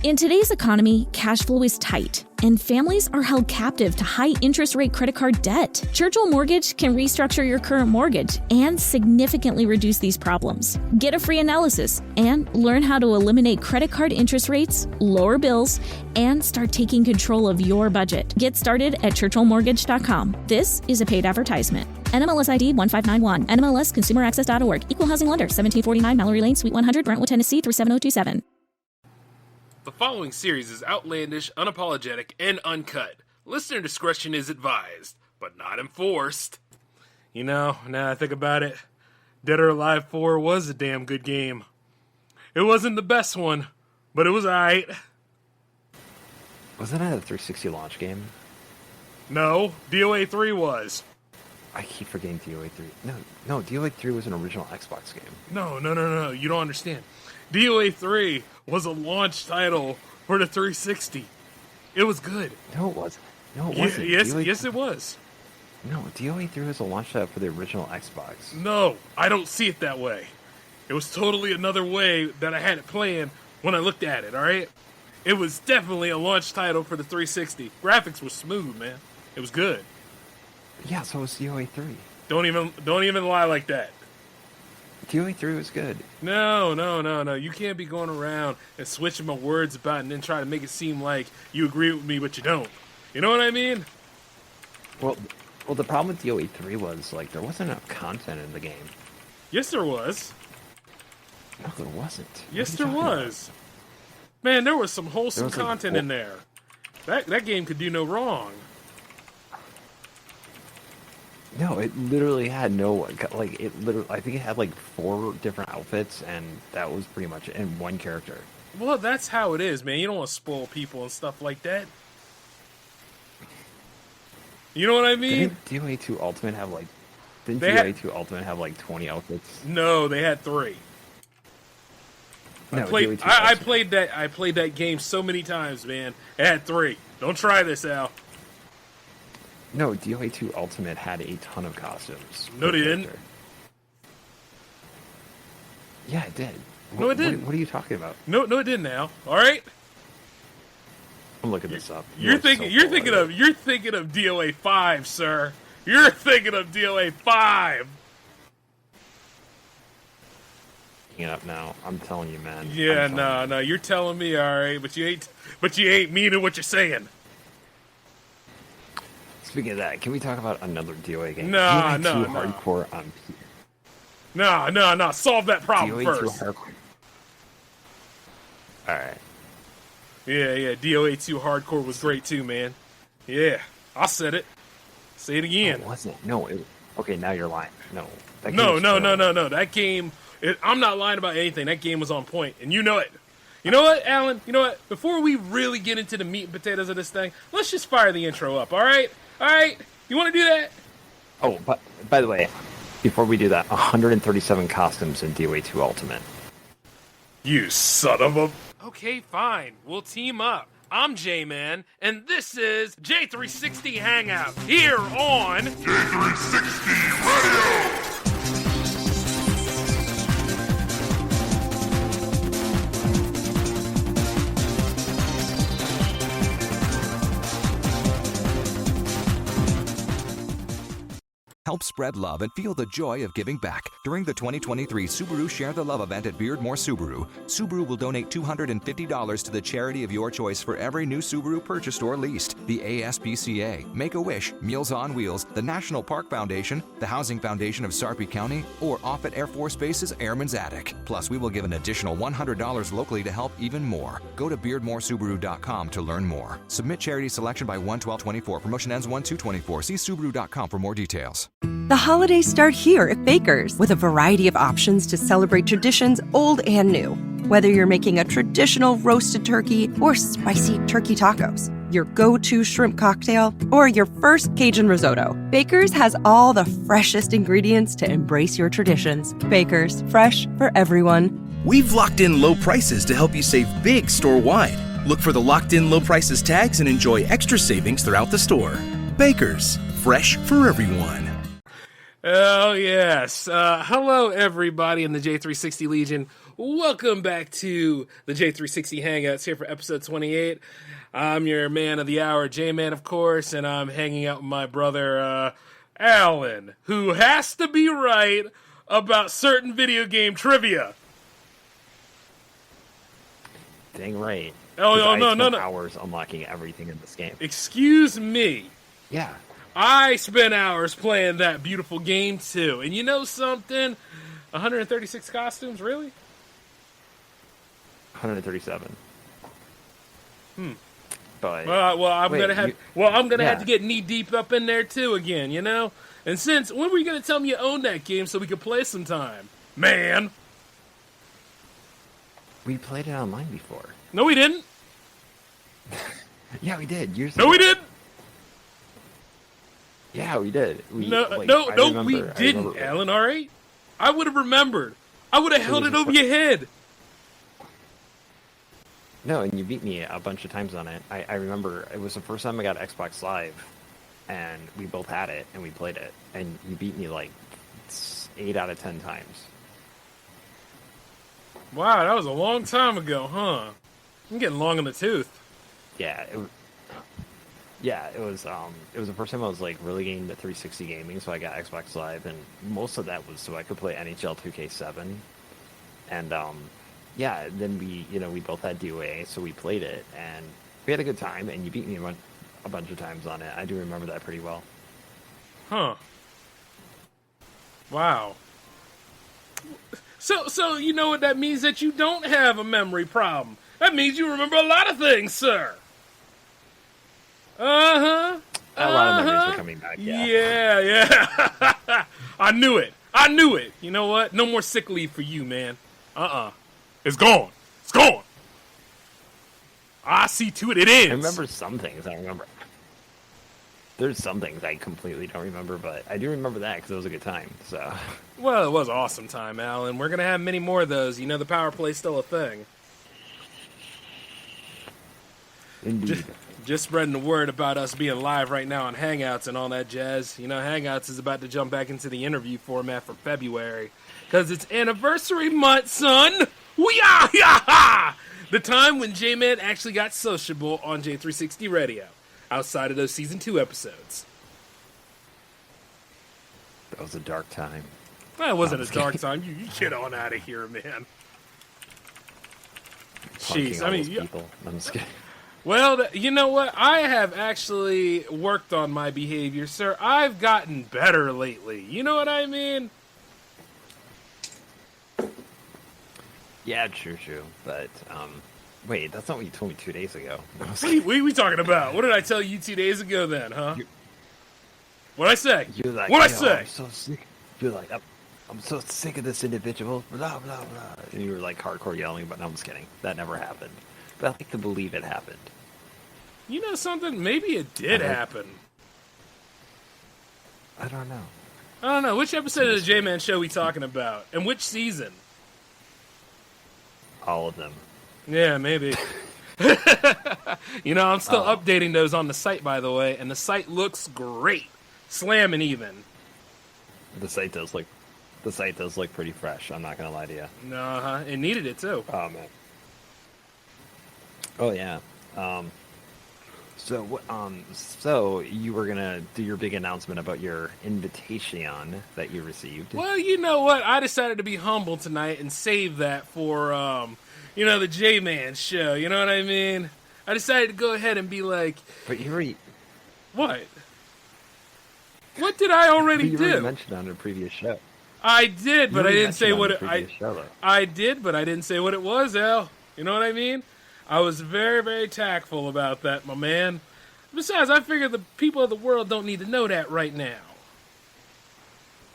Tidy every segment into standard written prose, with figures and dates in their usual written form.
In today's economy, cash flow is tight, and families are held captive to high interest rate credit card debt. Churchill Mortgage can restructure your current mortgage and significantly reduce these problems. Get a free analysis and learn how to eliminate credit card interest rates, lower bills, and start taking control of your budget. Get started at churchillmortgage.com. This is a paid advertisement. NMLS ID 1591. NMLSconsumeraccess.org. Equal housing lender. 1749 Mallory Lane, Suite 100, Brentwood, Tennessee 37027. The following series is outlandish, unapologetic, and uncut. Listener discretion is advised, but not enforced. You know, now I think about it, Dead or Alive 4 was a damn good game. It wasn't the best one, but it was alright. Wasn't that a 360 launch game? No, DOA 3 was. I keep forgetting DOA 3. No, DOA 3 was an original Xbox game. No, you don't understand. DOA 3 was a launch title for the 360. It was good. No, it wasn't. No, it wasn't. Yes, it was. No, DOA 3 was a launch title for the original Xbox. No, I don't see it that way. It was totally another way that I had it planned when I looked at it, alright? It was definitely a launch title for the 360. Graphics were smooth, man. It was good. Yeah, so was DOA 3. Don't even lie like that. DOA 3 was good. No. You can't be going around and switching my words about and then try to make it seem like you agree with me, but you don't. You know what I mean? Well, the problem with DOA 3 was, like, there wasn't enough content in the game. Yes, there was. No, there wasn't. Yes, there was. Man, there was some wholesome content in there. That game could do no wrong. No, it literally had no, like, I think it had, like, 4 different outfits, and that was pretty much it, and 1 character. Well, that's how it is, man. You don't want to spoil people and stuff like that. You know what I mean? Didn't DOA 2 Ultimate have, like, DOA 2 Ultimate have, like, 20 outfits? No, they had 3. No, I played that game so many times, man. It had 3. Don't try this, Al. No, DOA 2 Ultimate had a ton of costumes. No, they didn't. Yeah, it did. No, it didn't. What are you talking about? No, it didn't. Al. All right. I'm looking this up. You're thinking of DOA 5, sir. You're thinking of DOA 5. Looking it up now. I'm telling you, man. Yeah, no. You're telling me, all right, but you ain't meaning what you're saying. Speaking of that, can we talk about another DOA game? No. Hardcore on P. No. Solve that problem DOA 2 first. Hardcore. All right. Yeah. DOA 2 Hardcore was great too, man. Yeah, I said it. Say it again. No, it wasn't. No. Okay, now you're lying. No. No. That game. I'm not lying about anything. That game was on point, and you know it. You know what, Alan? You know what? Before we really get into the meat and potatoes of this thing, let's just fire the intro up, all right? All right? You want to do that? Oh, but by the way, before we do that, 137 costumes in DOA 2 Ultimate. You son of a... Okay, fine. We'll team up. I'm J-Man, and this is J360 Hangout here on... J360 Radio! Help spread love and feel the joy of giving back. During the 2023 Subaru Share the Love event at Beardmore Subaru, Subaru will donate $250 to the charity of your choice for every new Subaru purchased or leased. The ASPCA, Make-A-Wish, Meals on Wheels, the National Park Foundation, the Housing Foundation of Sarpy County, or Offutt Air Force Base's Airman's Attic. Plus, we will give an additional $100 locally to help even more. Go to BeardmoreSubaru.com to learn more. Submit charity selection by 1/12/24. Promotion ends 1/2/24. See Subaru.com for more details. The holidays start here at Baker's with a variety of options to celebrate traditions old and new. Whether you're making a traditional roasted turkey or spicy turkey tacos, your go-to shrimp cocktail, or your first Cajun risotto, Baker's has all the freshest ingredients to embrace your traditions. Baker's, fresh for everyone. We've locked in low prices to help you save big store-wide. Look for the locked in low prices tags and enjoy extra savings throughout the store. Baker's, fresh for everyone. Oh, yes. Hello, everybody in the J360 Legion. Welcome back to the J360 Hangouts here for episode 28. I'm your man of the hour, J-Man, of course, and I'm hanging out with my brother, Alan, who has to be right about certain video game trivia. Dang right. Oh, no. Hours unlocking everything in this game. Excuse me. Yeah. I spent hours playing that beautiful game, too. And you know something? 136 costumes, really? 137. But Well, I'm wait, gonna have to get knee deep up in there too again, you know. And since when were you gonna tell me you owned that game so we could play sometime, man? we played it online before. No, we didn't. Yeah, we did. Years No, ago. we didn't. Yeah, we did. We remember, didn't, Alan. All right, I would have remembered. I would have held it over your head. No, and you beat me a bunch of times on it. I remember it was the first time I got Xbox Live, and we both had it, and we played it, and you beat me like 8 out of 10 times. Wow, that was a long time ago, huh? I'm getting long in the tooth. Yeah, it was the first time I was like really getting the 360 gaming, so I got Xbox Live, and most of that was so I could play NHL 2K7, and yeah, then we both had DOA, so we played it, and we had a good time, and you beat me a bunch of times on it. I do remember that pretty well. Huh. Wow. So you know what that means? That you don't have a memory problem. That means you remember a lot of things, sir. Uh-huh. A lot of memories are coming back, yeah. Yeah. I knew it. You know what? No more sick leave for you, man. It's gone. It's gone. I see to it. It ends. I remember some things. There's some things I completely don't remember, but I do remember that because it was a good time. So. Well, it was an awesome time, Alan. We're gonna have many more of those. You know, the power play's still a thing. Indeed. Just spreading the word about us being live right now on Hangouts and all that jazz. You know, Hangouts is about to jump back into the interview format for February because it's anniversary month, son. Wee-ah! The time when J-Man actually got sociable on J360 Radio, outside of those Season 2 episodes. That was a dark time. That wasn't a dark time. You get on out of here, man. Jeez, I mean... People. I'm just kidding. Well, you know what? I have actually worked on my behavior, sir. I've gotten better lately. You know what I mean? Yeah, true. But, wait, that's not what you told me 2 days ago. What are we talking about? What did I tell you 2 days ago then, huh? What'd I say? You're like, What'd I say? I'm so sick. You're like, I'm so sick of this individual, blah, blah, blah. And you were like hardcore yelling, but no, I'm just kidding. That never happened. But I like to believe it happened. You know something? Maybe it did happen. I don't know. Which episode of the J-Man Show we talking about? And which season? All of them. Yeah, maybe. You know, I'm still updating those on the site, by the way, and the site looks great. Slamming even. The site does look pretty fresh. I'm not gonna lie to you. No, it needed it too. Oh man. Oh yeah. So you were gonna do your big announcement about your invitation that you received. Well, you know what? I decided to be humble tonight and save that for, the J-Man Show. You know what I mean? I decided to go ahead and be like... But you already... What? What did I already you do? already mentioned on a previous show. I did, but I didn't say what it... I did, but I didn't say what it was, Al. You know what I mean? I was very, very tactful about that, my man. Besides, I figure the people of the world don't need to know that right now.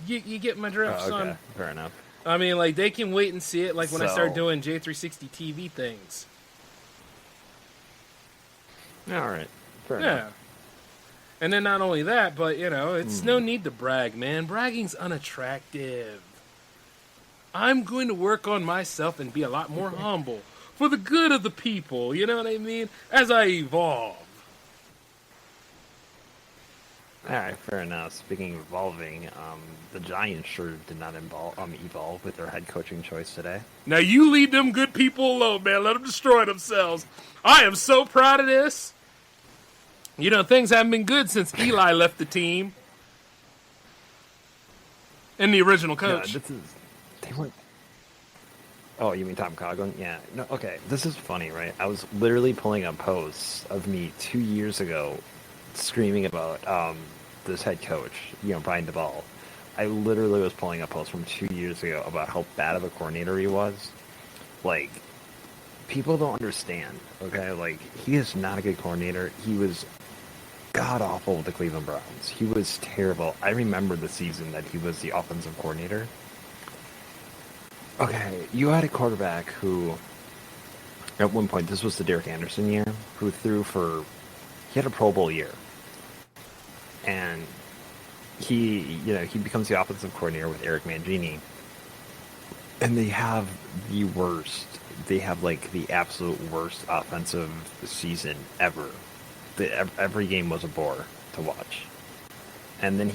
You get my drift, son? Fair enough. I mean, like, they can wait and see it, like, when I start So- doing J360 TV things. All right. Fair Yeah. enough. And then not only that, but, it's no need to brag, man. Bragging's unattractive. I'm going to work on myself and be a lot more humble for the good of the people, you know what I mean? As I evolve. right, fair enough. Speaking of evolving, the Giants sure did not evolve with their head coaching choice today. Now you leave them good people alone, man. Let them destroy themselves. I am so proud of this. You know, things haven't been good since Eli left the team. And the original coach. Yeah, they weren't. Oh, you mean Tom Coughlin? Yeah. No, okay. This is funny, right? I was literally pulling up posts of me 2 years ago screaming about this head coach, Brian DeBall. I literally was pulling up posts from 2 years ago about how bad of a coordinator he was. Like, people don't understand, okay? Like, he is not a good coordinator. He was god-awful with the Cleveland Browns. He was terrible. I remember the season that he was the offensive coordinator. Okay, you had a quarterback who, at one point, this was the Derek Anderson year, who he had a Pro Bowl year. And he becomes the offensive coordinator with Eric Mangini. And they have like the absolute worst offensive season ever. Every game was a bore to watch. And then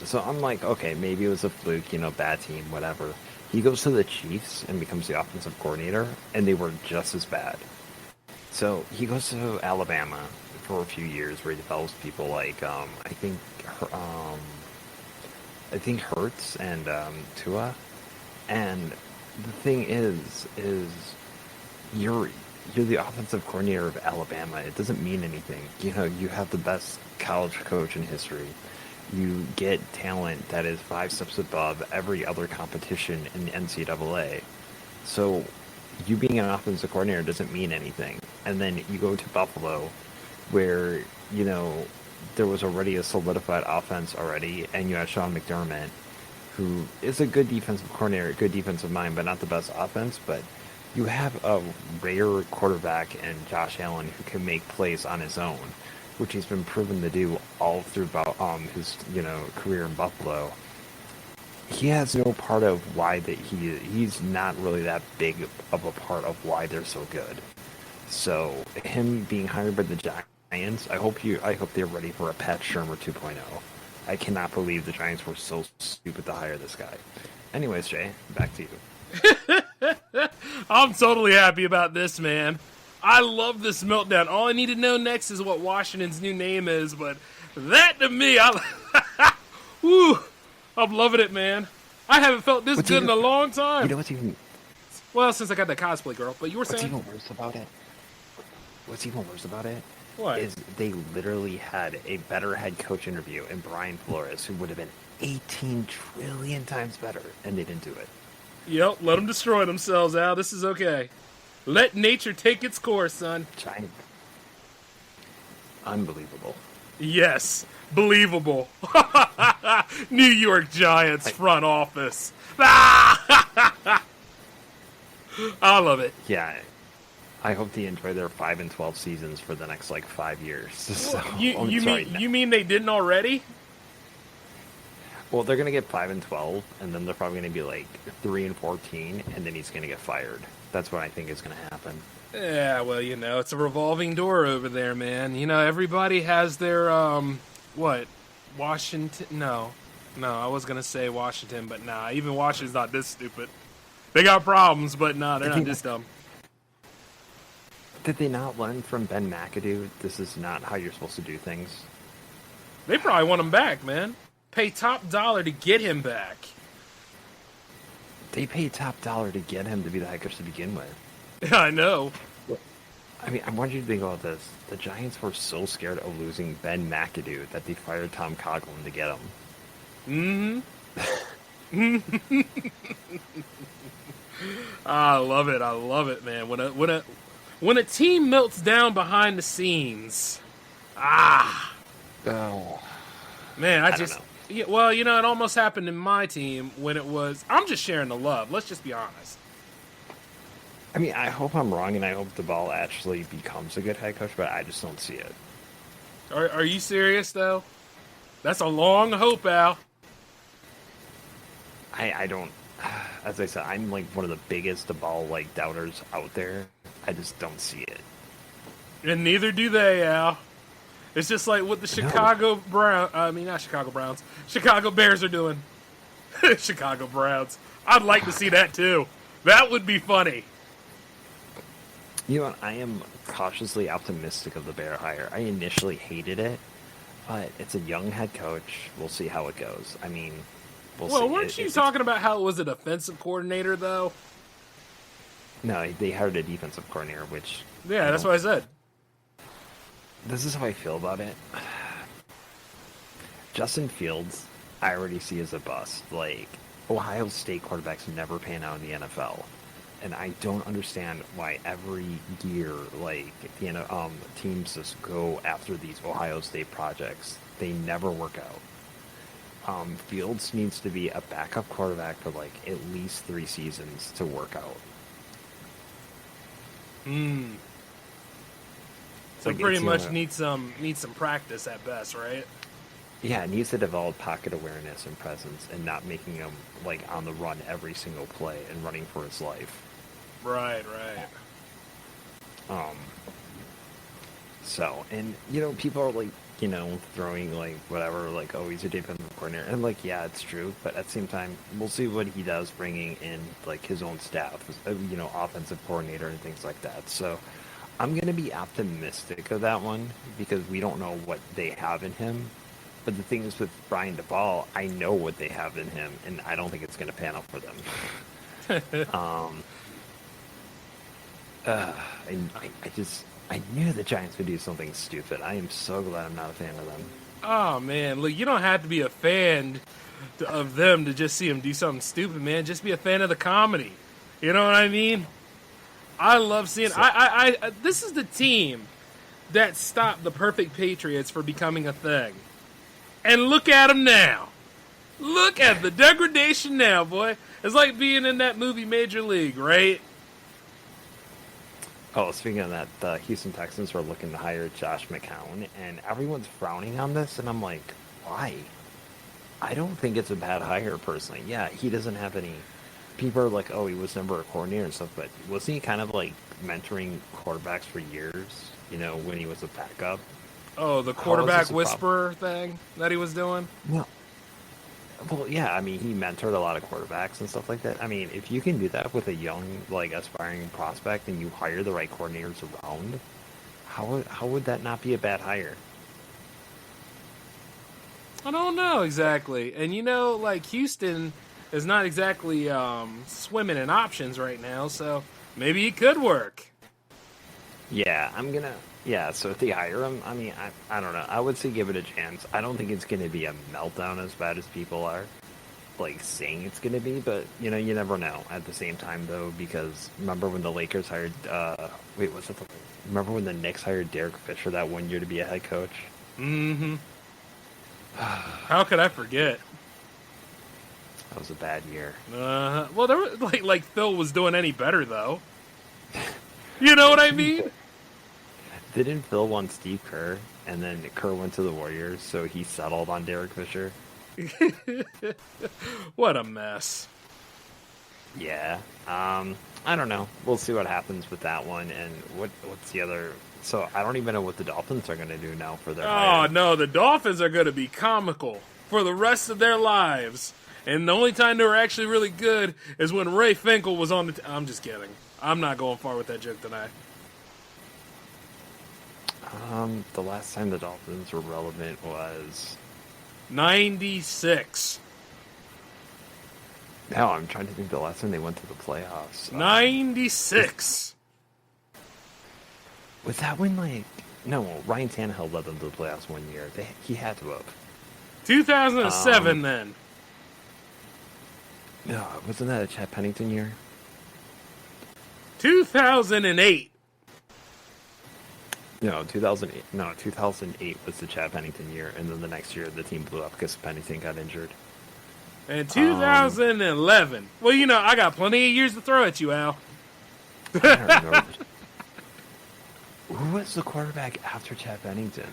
so I'm like, okay, maybe it was a fluke, bad team, whatever. He goes to the Chiefs and becomes the offensive coordinator, and they were just as bad. So he goes to Alabama for a few years, where he develops people like I think Hurts and Tua. And the thing is you're the offensive coordinator of Alabama. It doesn't mean anything. You have the best college coach in history. You get talent that is 5 steps above every other competition in the NCAA. So you being an offensive coordinator doesn't mean anything. And then you go to Buffalo, where, there was already a solidified offense already, and you have Sean McDermott, who is a good defensive coordinator, a good defensive mind, but not the best offense. But you have a rare quarterback in Josh Allen who can make plays on his own, which he's been proven to do all through his career in Buffalo. He has no part of why he's not really that big of a part of why they're so good. So him being hired by the Giants, I hope they're ready for a Pat Shurmur 2.0. I cannot believe the Giants were so stupid to hire this guy. Anyways, Jay, back to you. I'm totally happy about this, man. I love this meltdown. All I need to know next is what Washington's new name is, but that to me, woo, I'm loving it, man. I haven't felt this good in a long time. You know what's even... Well, since I got that cosplay girl, but you were saying... What's even worse about it? What? Is they literally had a better head coach interview in Brian Flores, who would have been 18 trillion times better, and they didn't do it. Yep, let them destroy themselves, Al. This is okay. Let nature take its course, son. Giant. Unbelievable. Yes, believable. New York Giants front office. I love it. Yeah. I hope they enjoy their 5-12 seasons for the next 5 years. So, you mean they didn't already? Well, they're gonna get 5-12, and then they're probably gonna be 3-14, and then he's gonna get fired. That's what I think is gonna happen. Yeah, well, it's a revolving door over there, man. Everybody has their Washington? No, I was gonna say Washington, but nah, even Washington's not this stupid. They got problems, but nah, they're not this dumb. Did they not learn from Ben McAdoo? This is not how you're supposed to do things. They probably want him back, man. Pay top dollar to get him back. They paid top dollar to get him to be the head coach to begin with. Yeah, I know. I mean, I want you to think about this. The Giants were so scared of losing Ben McAdoo that they fired Tom Coughlin to get him. Mm-hmm. I love it, man. When a team melts down behind the scenes, oh, man, I don't know. Yeah, well, it almost happened in my team when it was. I'm just sharing the love. Let's just be honest. I mean, I hope I'm wrong, and I hope DeBall actually becomes a good head coach, but I just don't see it. Are you serious though? That's a long hope, Al. I don't. As I said, I'm one of the biggest DeBall doubters out there. I just don't see it. And neither do they, Al. It's just like what the Chicago Bears are doing. Chicago Browns. I'd like to see that too. That would be funny. You know what? I am cautiously optimistic of the Bear hire. I initially hated it, but it's a young head coach. We'll see how it goes. I mean, we'll see. Weren't you talking about how it was a defensive coordinator, though? No, they hired a defensive coordinator, which... Yeah, that's what I said. This is how I feel about it. Justin Fields, I already see as a bust. Like, Ohio State quarterbacks never pan out in the NFL. And I don't understand why every year, like, teams just go after these Ohio State projects. They never work out. Fields needs to be a backup quarterback for, like, at least 3 seasons to work out. So Like, pretty much needs some practice at best, right? Yeah, it needs to develop pocket awareness and presence and not making him, like, on the run every single play and running for his life. Right. So, and, you know, people are, like, you know, throwing, like, whatever, like, oh, he's a defensive coordinator. And, like, yeah, it's true. But at the same time, we'll see what he does bringing in, like, his own staff, you know, offensive coordinator and things like that. So I'm going to be optimistic of that one because we don't know what they have in him. But the thing is with Brian DePaul, I know what they have in him, and I don't think it's going to pan out for them. I knew the Giants would do something stupid. I am so glad I'm not a fan of them. Oh, man. Look, you don't have to be a fan of them to just see them do something stupid, man. Just be a fan of the comedy. You know what I mean? I love seeing... this is the team that stopped the Perfect Patriots for becoming a thing. And look at them now. Look at the degradation now, boy. It's like being in that movie Major League, right? Oh, speaking of that, the Houston Texans were looking to hire Josh McCown, and everyone's frowning on this, and I'm like, why? I don't think it's a bad hire, personally. Yeah, he doesn't have any... People are like, oh, he was never a coordinator and stuff, but wasn't he kind of, like, mentoring quarterbacks for years, you know, when he was a backup? Oh, the quarterback whisperer thing that he was doing? No. Well, yeah, I mean, he mentored a lot of quarterbacks and stuff like that. I mean, if you can do that with a young, like, aspiring prospect and you hire the right coordinators around, how would that not be a bad hire? I don't know exactly. And, you know, like, Houston is not exactly swimming in options right now, so maybe it could work. Yeah, so if they hire him, I mean, I don't know. I would say give it a chance. I don't think it's going to be a meltdown as bad as people are, like, saying it's going to be, but, you know, you never know at the same time, though, because remember when the Lakers hired, remember when the Knicks hired Derek Fisher that 1 year to be a head coach? Mm-hmm. How could I forget? That was a bad year. Well, there was, like Phil was doing any better, though. You know what I mean? Didn't Phil want Steve Kerr, and then Kerr went to the Warriors, so he settled on Derek Fisher? What a mess. Yeah. I don't know. We'll see what happens with that one, and what's the other... So, I don't even know what the Dolphins are going to do now for their hire. No, the Dolphins are going to be comical for the rest of their lives. And the only time they were actually really good is when Ray Finkel was on the... I'm just kidding. I'm not going far with that joke tonight. The last time the Dolphins were relevant was... 96. No, I'm trying to think the last time they went to the playoffs. 96. Was that when, like... No, Ryan Tannehill led them to the playoffs 1 year. He had to have. 2007, then. No, wasn't that a Chad Pennington year? 2008. No, 2008. No, 2008 was the Chad Pennington year, and then the next year the team blew up because Pennington got injured. And 2011. Well, you know, I got plenty of years to throw at you, Al. I don't remember. Who was the quarterback after Chad Pennington?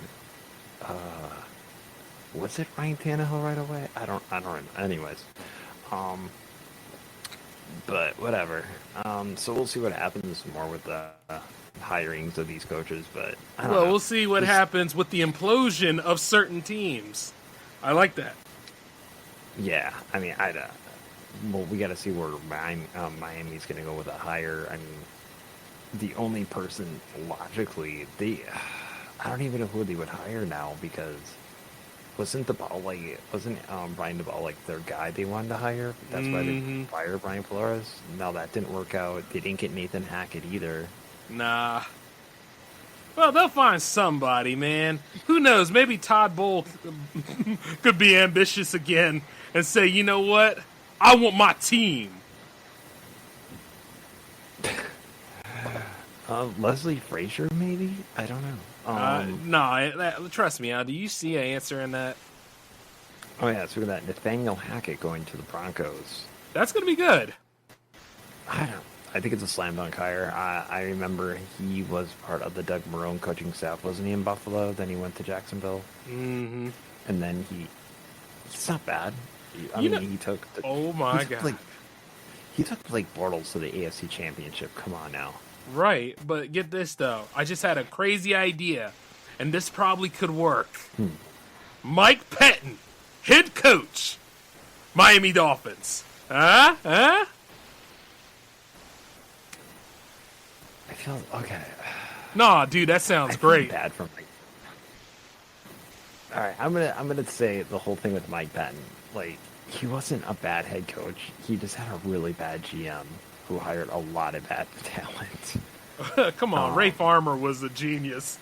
Was it Ryan Tannehill right away? I don't remember. Anyways. But whatever. So we'll see what happens more with hirings of these coaches, but I don't Well, know. we'll see what happens with the implosion of certain teams. I like that. Yeah, I mean, well, we got to see where Miami's going to go with a hire. I mean, the only person logically, I don't even know who they would hire now, because wasn't Brian DeBall like their guy they wanted to hire? That's why they fired Brian Flores. Now that didn't work out. They didn't get Nathan Hackett either. Nah. Well, they'll find somebody, man. Who knows? Maybe Todd Bowles could be ambitious again and say, you know what? I want my team. Leslie Frazier, maybe? I don't know. No, trust me. Do you see an answer in that? Oh, yeah, so that Nathaniel Hackett going to the Broncos. That's going to be good. I think it's a slam dunk hire. I remember he was part of the Doug Marrone coaching staff, wasn't he, in Buffalo? Then he went to Jacksonville. Mm-hmm. And then he's not bad. He took... Oh, my God. He took Blake Bortles to the AFC Championship. Come on now. Right, but get this, though. I just had a crazy idea, and this probably could work. Mike Pettin, head coach, Miami Dolphins. Huh? I feel... Okay. Nah, dude, that sounds I feel great. bad for Mike. All right, I'm gonna say the whole thing with Mike Pettin. Like, he wasn't a bad head coach. He just had a really bad GM who hired a lot of bad talent. Come on, Ray Farmer was a genius.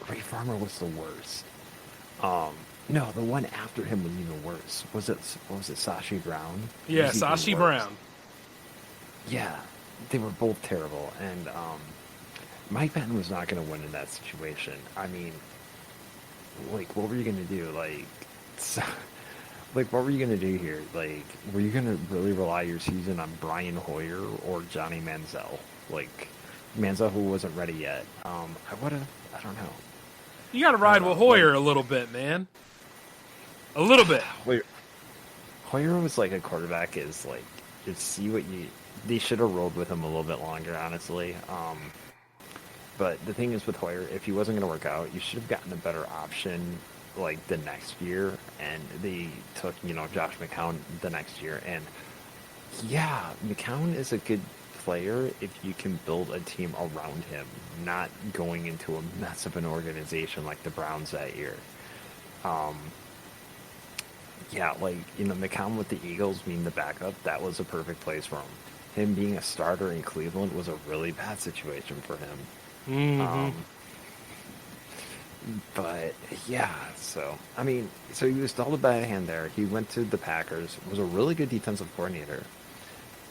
Ray Farmer was the worst. No, the one after him was even worse. Was it Sashi Brown? Yeah, Was even Sashi worse. Brown. Yeah, they were both terrible, and Mike Patton was not going to win in that situation. I mean, like, what were you going to do? Like, what were you going to do here? Like, were you going to really rely your season on Brian Hoyer or Johnny Manziel? Like, Manziel, who wasn't ready yet. I don't know. You got to ride with Hoyer a little bit, man. A little bit. Hoyer was like a quarterback is like, just see what you... They should have rolled with him a little bit longer, honestly. But the thing is with Hoyer, if he wasn't going to work out, you should have gotten a better option like the next year, and they took, Josh McCown the next year. And yeah, McCown is a good player if you can build a team around him, not going into a mess of an organization like the Browns that year. Yeah, McCown with the Eagles being the backup, that was a perfect place for him. Him being a starter in Cleveland was a really bad situation for him. Mm-hmm. But yeah, so he was dealt a bad hand there. He went to the Packers, was a really good defensive coordinator,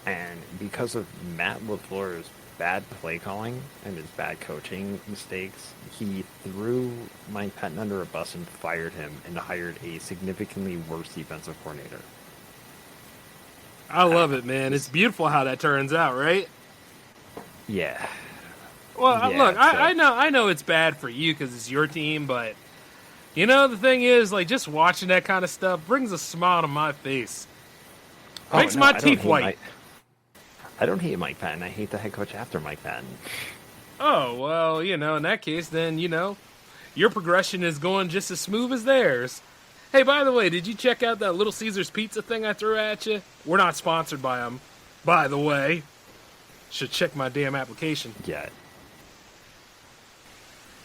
and because of Matt LaFleur's bad play calling and his bad coaching mistakes, he threw Mike Patton under a bus and fired him and hired a significantly worse defensive coordinator. I love it, man. It's beautiful how that turns out, right? Yeah. Well, Yeah, look, I know it's bad for you because it's your team, but the thing is, like, just watching that kind of stuff brings a smile to my face. Makes my teeth white. I don't hate Mike Patton. I hate the head coach after Mike Patton. Oh, well, in that case, then, your progression is going just as smooth as theirs. Hey, by the way, did you check out that Little Caesars pizza thing I threw at you? We're not sponsored by them, by the way. Should check my damn application. Yeah.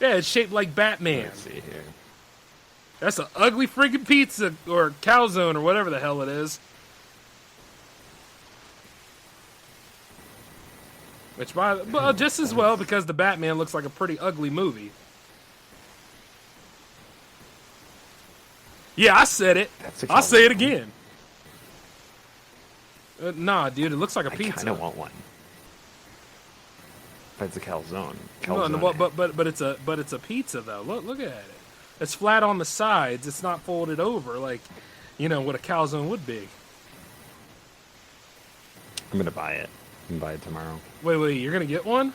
Yeah, it's shaped like Batman. Let's see here. That's an ugly freaking pizza, or calzone, or whatever the hell it is. Which, just as well, because the Batman looks like a pretty ugly movie. Yeah, I said it. I'll say it again. Nah, dude, it looks like a pizza. I kind of want one. But it's a calzone. No, but it's a pizza though. Look at it. It's flat on the sides. It's not folded over like, what a calzone would be. I'm gonna buy it. I'm gonna buy it tomorrow. Wait, you're gonna get one?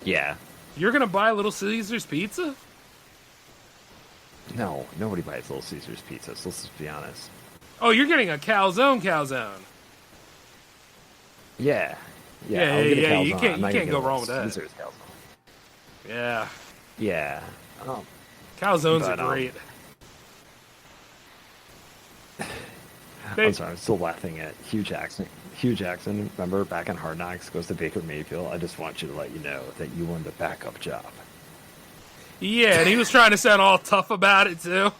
Yeah. You're gonna buy Little Caesars pizza? No, nobody buys Little Caesars pizza, so let's just be honest. Oh, you're getting a calzone. Yeah. Yeah, I'll get a yeah, calzone. you can't go wrong with that. Caesar's calzone. Yeah. Yeah. Calzones are great. I'm sorry, I'm still laughing at Hugh Jackson. Hugh Jackson, remember back in Hard Knocks, goes to Baker Mayfield. I just want you to let you know that you won the backup job. Yeah, and he was trying to sound all tough about it too.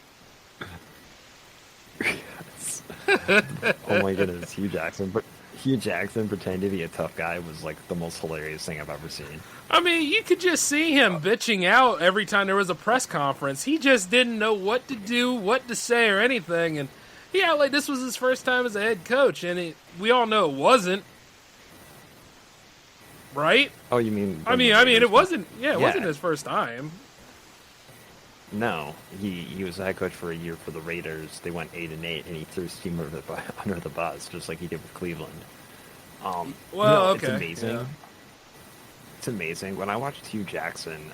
Oh my goodness, Hugh Jackson. But Hugh Jackson pretending to be a tough guy was like the most hilarious thing I've ever seen. I mean, you could just see him bitching out every time there was a press conference. He just didn't know what to do, what to say, or anything. And yeah, like this was his first time as a head coach, and we all know it wasn't. Right? Oh, you mean? I mean, it wasn't. Yeah, it wasn't his first time. No, he was the head coach for a year for the Raiders. They went 8-8, and he threw his team under the bus, just like he did with Cleveland. Okay. It's amazing. Yeah. It's amazing. When I watched Hugh Jackson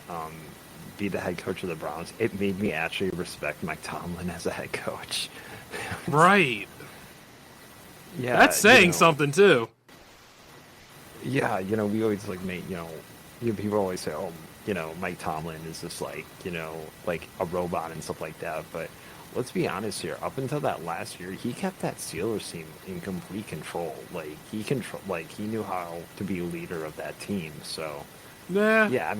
be the head coach of the Browns, it made me actually respect Mike Tomlin as a head coach. Right. Yeah, that's saying something too. Yeah, we always make people always say, oh, Mike Tomlin is just like a robot and stuff like that. But let's be honest here. Up until that last year, he kept that Steelers team in complete control. He knew how to be a leader of that team. So yeah, I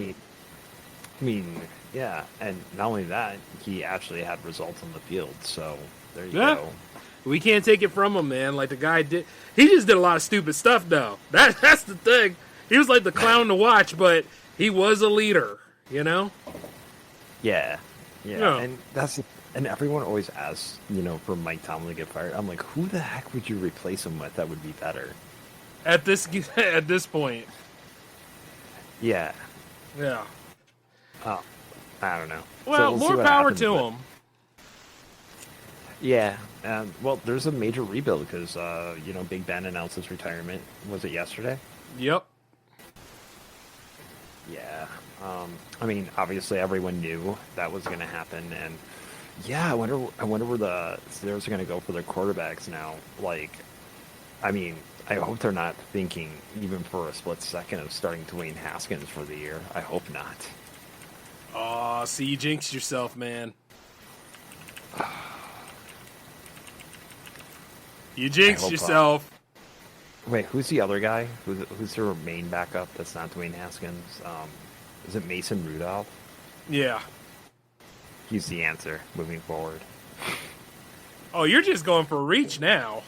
mean, yeah, and not only that, he actually had results on the field. So there you go. We can't take it from him, man. Like the guy did, he just did a lot of stupid stuff, though. That's the thing. He was like the clown to watch, but he was a leader, Yeah. And everyone always asks, for Mike Tomlin to get fired. I'm like, who the heck would you replace him with that would be better? At this point. Yeah. Yeah. Oh, I don't know. Well, more power to him. Yeah. Well, there's a major rebuild because, Big Ben announced his retirement. Was it yesterday? Yep. Yeah. Obviously everyone knew that was going to happen, and yeah, I wonder where the Steelers are going to go for their quarterbacks now. I hope they're not thinking even for a split second of starting Dwayne Haskins for the year. I hope not. Oh, see, you jinxed yourself, man. You jinxed yourself. Wait, who's the other guy? Who's their main backup that's not Dwayne Haskins? Is it Mason Rudolph? Yeah. He's the answer moving forward. Oh, you're just going for a reach now.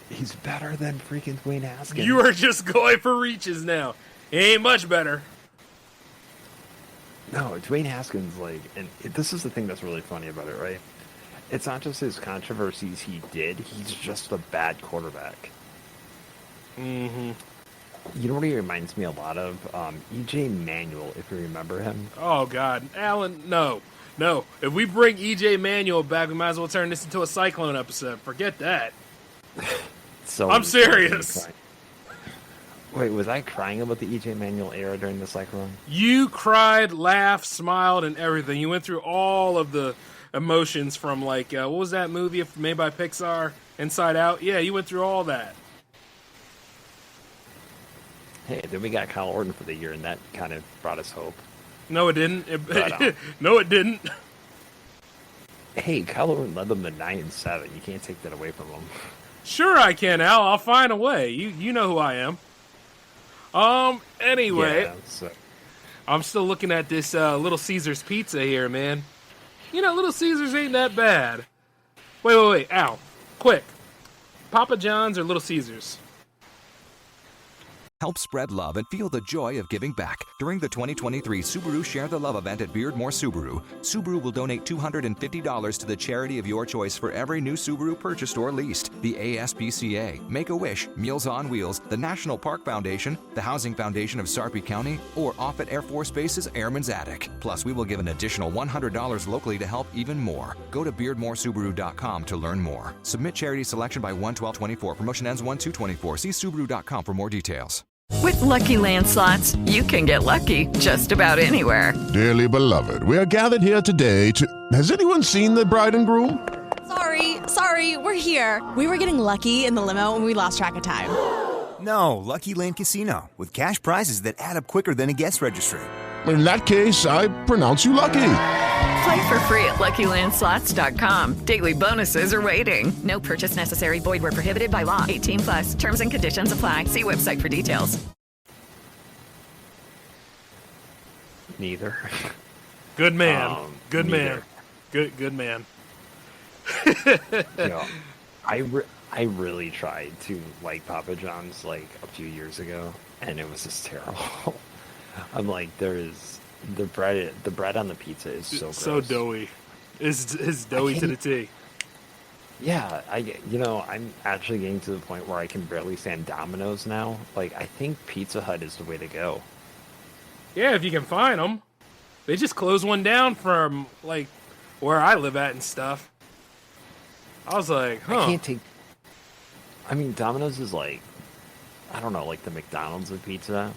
He's better than freaking Dwayne Haskins. You are just going for reaches now. He ain't much better. No, Dwayne Haskins, and this is the thing that's really funny about it, right? It's not just his controversies he did. He's just a bad quarterback. Mm-hmm. You know what he reminds me a lot of? E.J. Manuel, if you remember him. Oh, God. Alan, no. If we bring E.J. Manuel back, we might as well turn this into a Cyclone episode. Forget that. So I'm serious. Wait, was I crying about the E.J. Manuel era during the Cyclone? You cried, laughed, smiled, and everything. You went through all of the emotions from, what was that movie made by Pixar? Inside Out? Yeah, you went through all that. Hey, then we got Kyle Orton for the year, and that kind of brought us hope. No, it didn't. No, it didn't. Hey, Kyle Orton led them to 9-7. You can't take that away from him. Sure I can, Al. I'll find a way. You know who I am. Anyway. Yeah, so. I'm still looking at this Little Caesars pizza here, man. Little Caesars ain't that bad. Wait, Al. Quick. Papa John's or Little Caesars? Help spread love and feel the joy of giving back. During the 2023 Subaru Share the Love event at Beardmore Subaru, Subaru will donate $250 to the charity of your choice for every new Subaru purchased or leased. The ASPCA, Make-A-Wish, Meals on Wheels, the National Park Foundation, the Housing Foundation of Sarpy County, or Offutt Air Force Base's Airman's Attic. Plus, we will give an additional $100 locally to help even more. Go to BeardmoreSubaru.com to learn more. Submit charity selection by 1/12/24. Promotion ends 1/2/24. See Subaru.com for more details. With Lucky Land Slots, you can get lucky just about anywhere. Dearly beloved, we are gathered here today to... Has anyone seen the bride and groom? Sorry, we're here. We were getting lucky in the limo and we lost track of time. No, Lucky Land Casino, with cash prizes that add up quicker than a guest registry. In that case, I pronounce you lucky. Play for free at LuckyLandSlots.com. Daily bonuses are waiting. No purchase necessary. Void where prohibited by law. 18 plus. Terms and conditions apply. See website for details. Neither. Good man. Good neither. man. Good man. I really tried to like Papa John's like a few years ago, and it was just terrible. I'm like, the bread on the pizza is so gross. So doughy. It's doughy to the T. Yeah, I'm actually getting to the point where I can barely stand Domino's now. Like, I think Pizza Hut is the way to go. Yeah, if you can find them. They just closed one down from like where I live at and stuff. I was like, huh. I mean, Domino's is like, I don't know, like the McDonald's of pizza.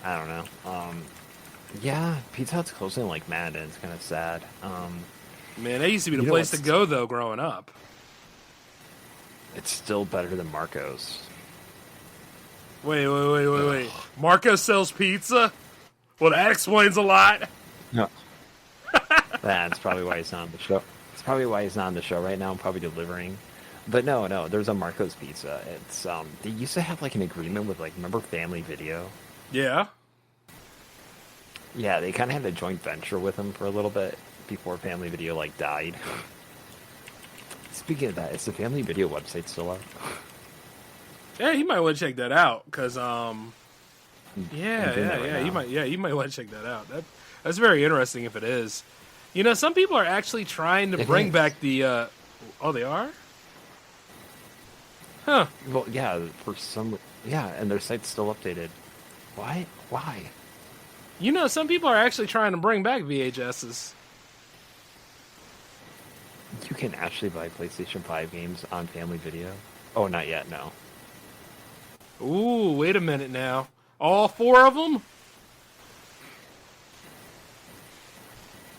I don't know. Yeah, Pizza Hut's closing like mad, and it's kind of sad. Man, that used to be the place to go, though, growing up. It's still better than Marco's. Wait. Marco sells pizza? Well, that explains a lot. No. That's probably why he's not on the show. It's probably why he's not on the show right now. I'm probably delivering. But no, there's a Marco's Pizza. It's they used to have like an agreement with like, remember Family Video? Yeah. Yeah, they kind of had a joint venture with him for a little bit before Family Video like died. Speaking of that, is the Family Video website still up? Yeah, you might want to check that out because you might want to check that out. That's very interesting if it is. You know, some people are actually trying to bring back the. Oh, they are. Huh. Well, yeah, and their site's still updated. Why? You know, some people are actually trying to bring back VHSs. You can actually buy PlayStation 5 games on Family Video? Oh, not yet, no. Ooh, wait a minute now. All 4 of them?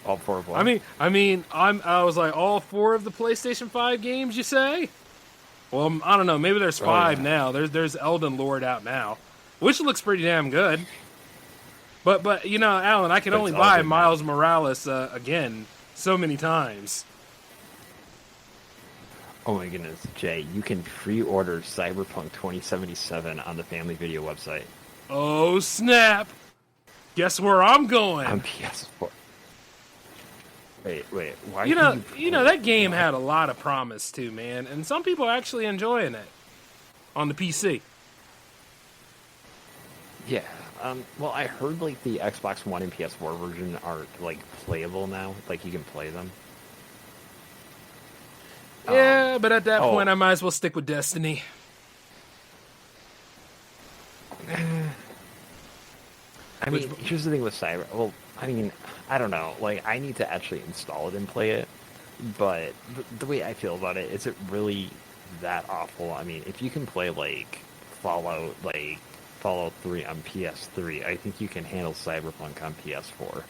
All 4 of what? I was like, all 4 of the PlayStation 5 games, you say? Well, I don't know. Maybe there's 5 now. There's Elden Lord out now, which looks pretty damn good. But you know, Alan, I can only buy Miles Morales again so many times. Oh my goodness, Jay, you can pre-order Cyberpunk 2077 on the Family Video website. Oh, snap. Guess where I'm going? On PS4. Wait, why? You know that game had a lot of promise too, man, and some people are actually enjoying it on the PC. Yeah. Well, I heard like the Xbox One and PS4 version are like playable now. Like you can play them. Yeah, but at that point, I might as well stick with Destiny. I mean, here's the thing with Cyber. Well, I mean, I don't know. Like, I need to actually install it and play it. But the way I feel about it, is it really that awful? I mean, if you can play like Fallout 3 on PS3, I think you can handle Cyberpunk on PS4.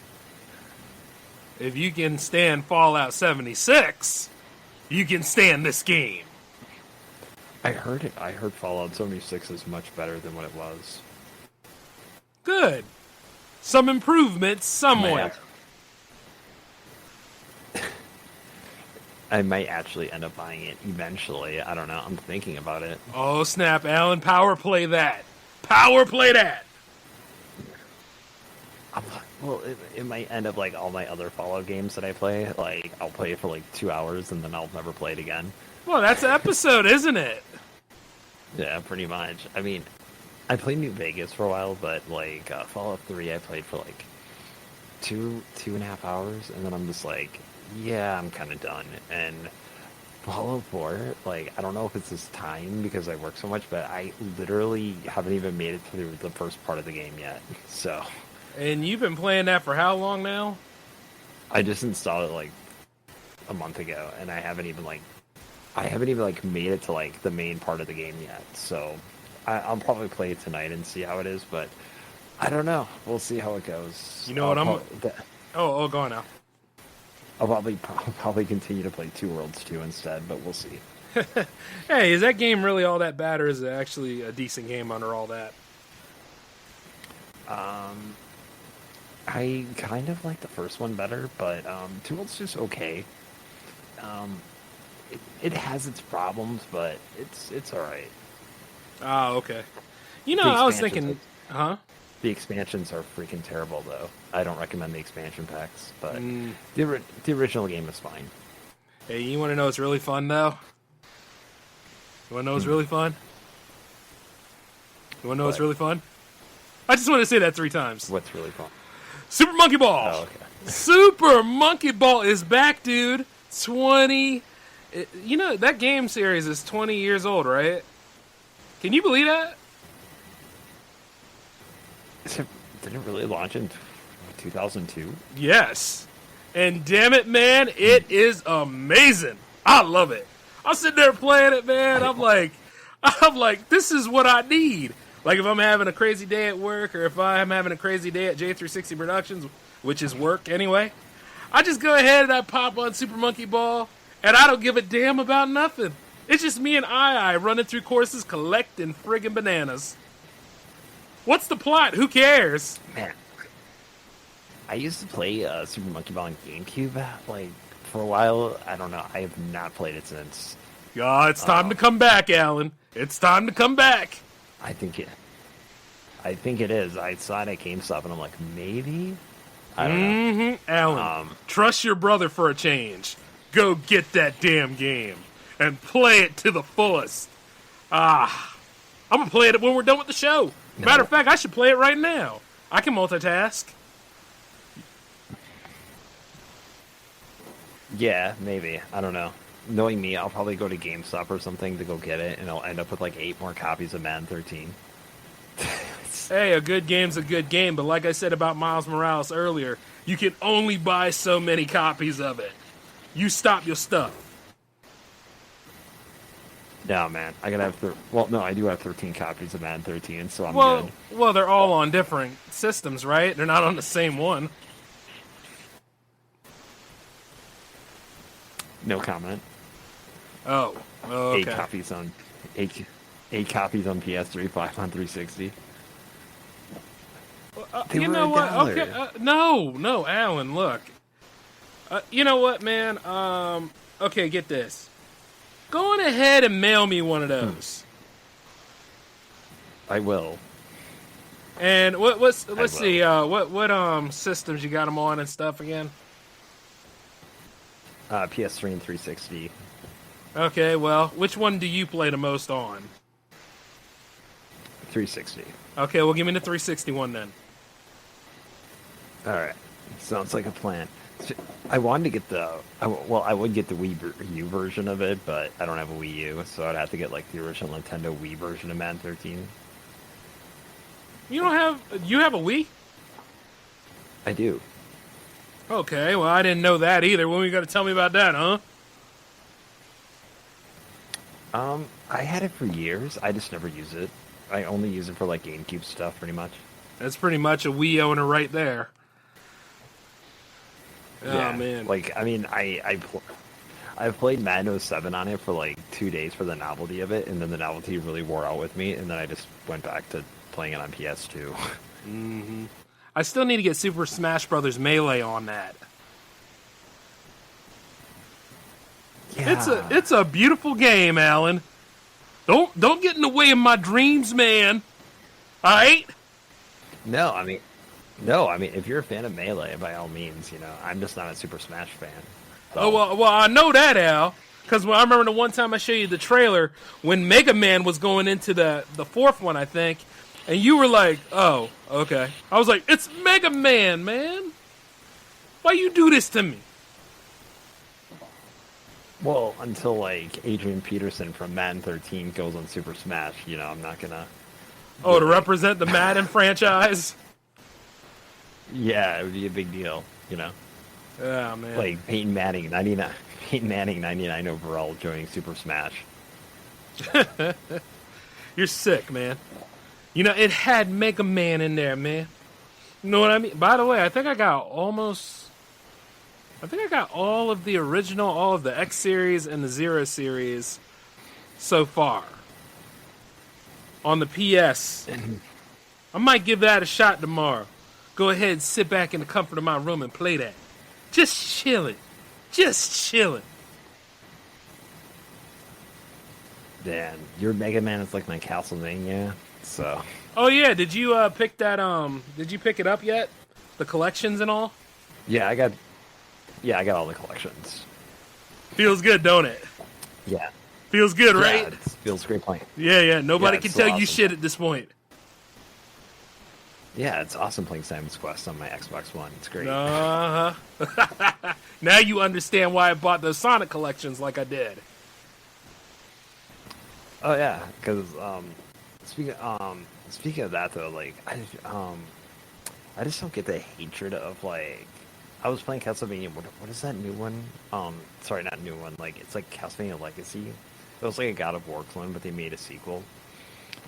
If you can stand Fallout 76, you can stand this game. I heard it. I heard Fallout 76 is much better than what it was. Good. Some improvements somewhere. I might actually end up buying it eventually. I don't know. I'm thinking about it. Oh, snap, Alan. Power play that. Power play that. Well, it might end up like all my other Fallout games that I play. Like, I'll play it for like 2 hours and then I'll never play it again. Well, that's an episode, isn't it? Yeah, pretty much. I mean, I played New Vegas for a while, but like Fallout 3 I played for like two and a half hours, and then I'm just like, yeah, I'm kind of done. And Fallout 4, like, I don't know if it's this time because I work so much, but I literally haven't even made it through the first part of the game yet. So. And you've been playing that for how long now? I just installed it like a month ago, and I haven't even made it to like the main part of the game yet. So I'll probably play it tonight and see how it is, but I don't know. We'll see how it goes. You know what Oh, go on now. I'll probably continue to play Two Worlds 2 instead, but we'll see. Hey, is that game really all that bad, or is it actually a decent game under all that? I kind of like the first one better, but Two Worlds just okay. It has its problems, but it's all right. Oh, okay. You know, The I was expansions thinking, huh? The expansions are freaking terrible, though. I don't recommend the expansion packs, but the original game is fine. Hey, you want to know what's really fun, though? You want to know what's really fun? You want to know what's What? really fun? I just want to say that 3 times. What's really fun? Super Monkey Ball! Oh, okay. Super Monkey Ball is back, dude. 20... You know, that game series is 20 years old, right? Can you believe that? Didn't it really launch in 2002? Yes. And damn it, man, it is amazing. I love it. I'm sitting there playing it, man. I'm like, this is what I need. Like, if I'm having a crazy day at work, or if I'm having a crazy day at J360 Productions, which is work anyway, I just go ahead and I pop on Super Monkey Ball, and I don't give a damn about nothing. It's just me and I running through courses collecting friggin' bananas. What's the plot? Who cares? Man, I used to play Super Monkey Ball on GameCube, like, for a while. I don't know. I have not played it since. God, it's time to come back, Alan. It's time to come back. I think it is. I saw it at GameStop, and I'm like, maybe? I don't know. Alan, trust your brother for a change. Go get that damn game and play it to the fullest. I'm going to play it when we're done with the show. Matter of fact, I should play it right now. I can multitask. Yeah, maybe. I don't know. Knowing me, I'll probably go to GameStop or something to go get it, and I'll end up with like 8 more copies of Madden 13. Hey, a good game's a good game, but like I said about Miles Morales earlier, you can only buy so many copies of it. You stop your stuff. No, man. I gotta have I do have 13 copies of Madden 13, so I'm good. Well, they're all on different systems, right? They're not on the same one. No comment. Oh, okay. 8 copies on PS3, 5 on 360. You know what? Okay, no, Alan. Look, you know what, man? Okay, get this. Go on ahead and mail me one of those. I will. And let's see. What systems you got them on and stuff again? PS3 and 360. Okay, well, which one do you play the most on? 360. Okay, well, give me the 360 one then. All right. Sounds like a plan. I wanted to get I would get the Wii U version of it, but I don't have a Wii U, so I'd have to get like the original Nintendo Wii version of Madden 13. You have a Wii? I do. Okay, well, I didn't know that either. When were you going to tell me about that, huh? I had it for years. I just never use it. I only use it for like GameCube stuff, pretty much. That's pretty much a Wii owner right there. Yeah, Oh, man. Like, I mean, I've played Madden 07 on it for like 2 days for the novelty of it, and then the novelty really wore out with me, and then I just went back to playing it on PS2. Mm-hmm. I still need to get Super Smash Brothers Melee on that. Yeah. It's a beautiful game, Alan. Don't get in the way of my dreams, man. All right? No, I mean, if you're a fan of Melee, by all means, I'm just not a Super Smash fan. So. Oh, well, I know that, Al, because I remember the one time I showed you the trailer when Mega Man was going into the fourth one, I think, and you were like, oh, okay. I was like, it's Mega Man, man. Why you do this to me? Well, until, like, Adrian Peterson from Madden 13 goes on Super Smash, I'm not gonna... Oh, to represent the Madden franchise? Yeah, it would be a big deal, Oh, man. Like Peyton Manning, 99 overall joining Super Smash. You're sick, man. It had Mega Man in there, man. You know what I mean? By the way, I think I got all of the original, all of the X series and the Zero series so far on the PS. I might give that a shot tomorrow. Go ahead and sit back in the comfort of my room and play that. Just chilling. Just chilling. Dan, your Mega Man is like my Castlevania, so... Oh yeah, did you pick that, did you pick it up yet? The collections and all? Yeah, I got all the collections. Feels good, don't it? Yeah. Feels good, right? Yeah, it feels great playing. Yeah, nobody Yeah, can it's tell so you awesome. shit at this point. Yeah, it's awesome playing Simon's Quest on my Xbox One. It's great. Uh-huh. Now you understand why I bought those Sonic collections like I did. Oh yeah, because speaking of that though, like I just don't get the hatred of like I was playing Castlevania. What is that new one? Sorry, not new one. Like it's like Castlevania Legacy. It was like a God of War clone, but they made a sequel.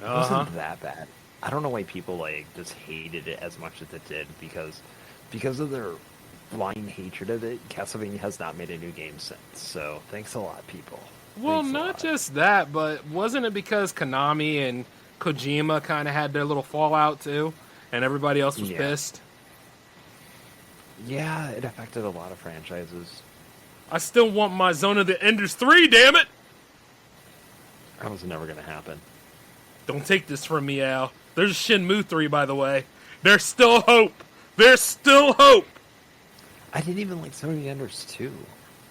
It wasn't that bad. I don't know why people like just hated it as much as it did because of their blind hatred of it. Castlevania has not made a new game since. So thanks a lot, people. Well, Thanks a not lot. just that, but wasn't it because Konami and Kojima kind of had their little fallout too, and everybody else was Yeah. pissed? Yeah, it affected a lot of franchises. I still want my Zone of the Enders 3, damn it! That was never gonna happen. Don't take this from me, Al. There's Shenmue 3, by the way. There's still hope. There's still hope. I didn't even like Zone of the Enders 2.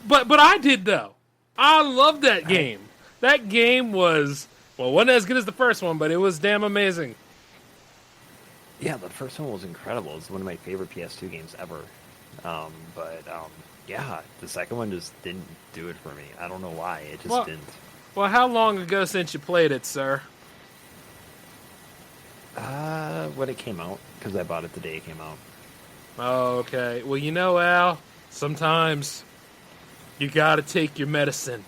But I did, though. I loved that game. That game was, well, wasn't as good as the first one, but it was damn amazing. Yeah, the first one was incredible. It's one of my favorite PS2 games ever. Yeah, the second one just didn't do it for me. I don't know why. It just didn't. Well, how long ago since you played it, sir? When it came out, because I bought it the day it came out. Oh, okay. Well, you know, Al, sometimes you gotta take your medicine.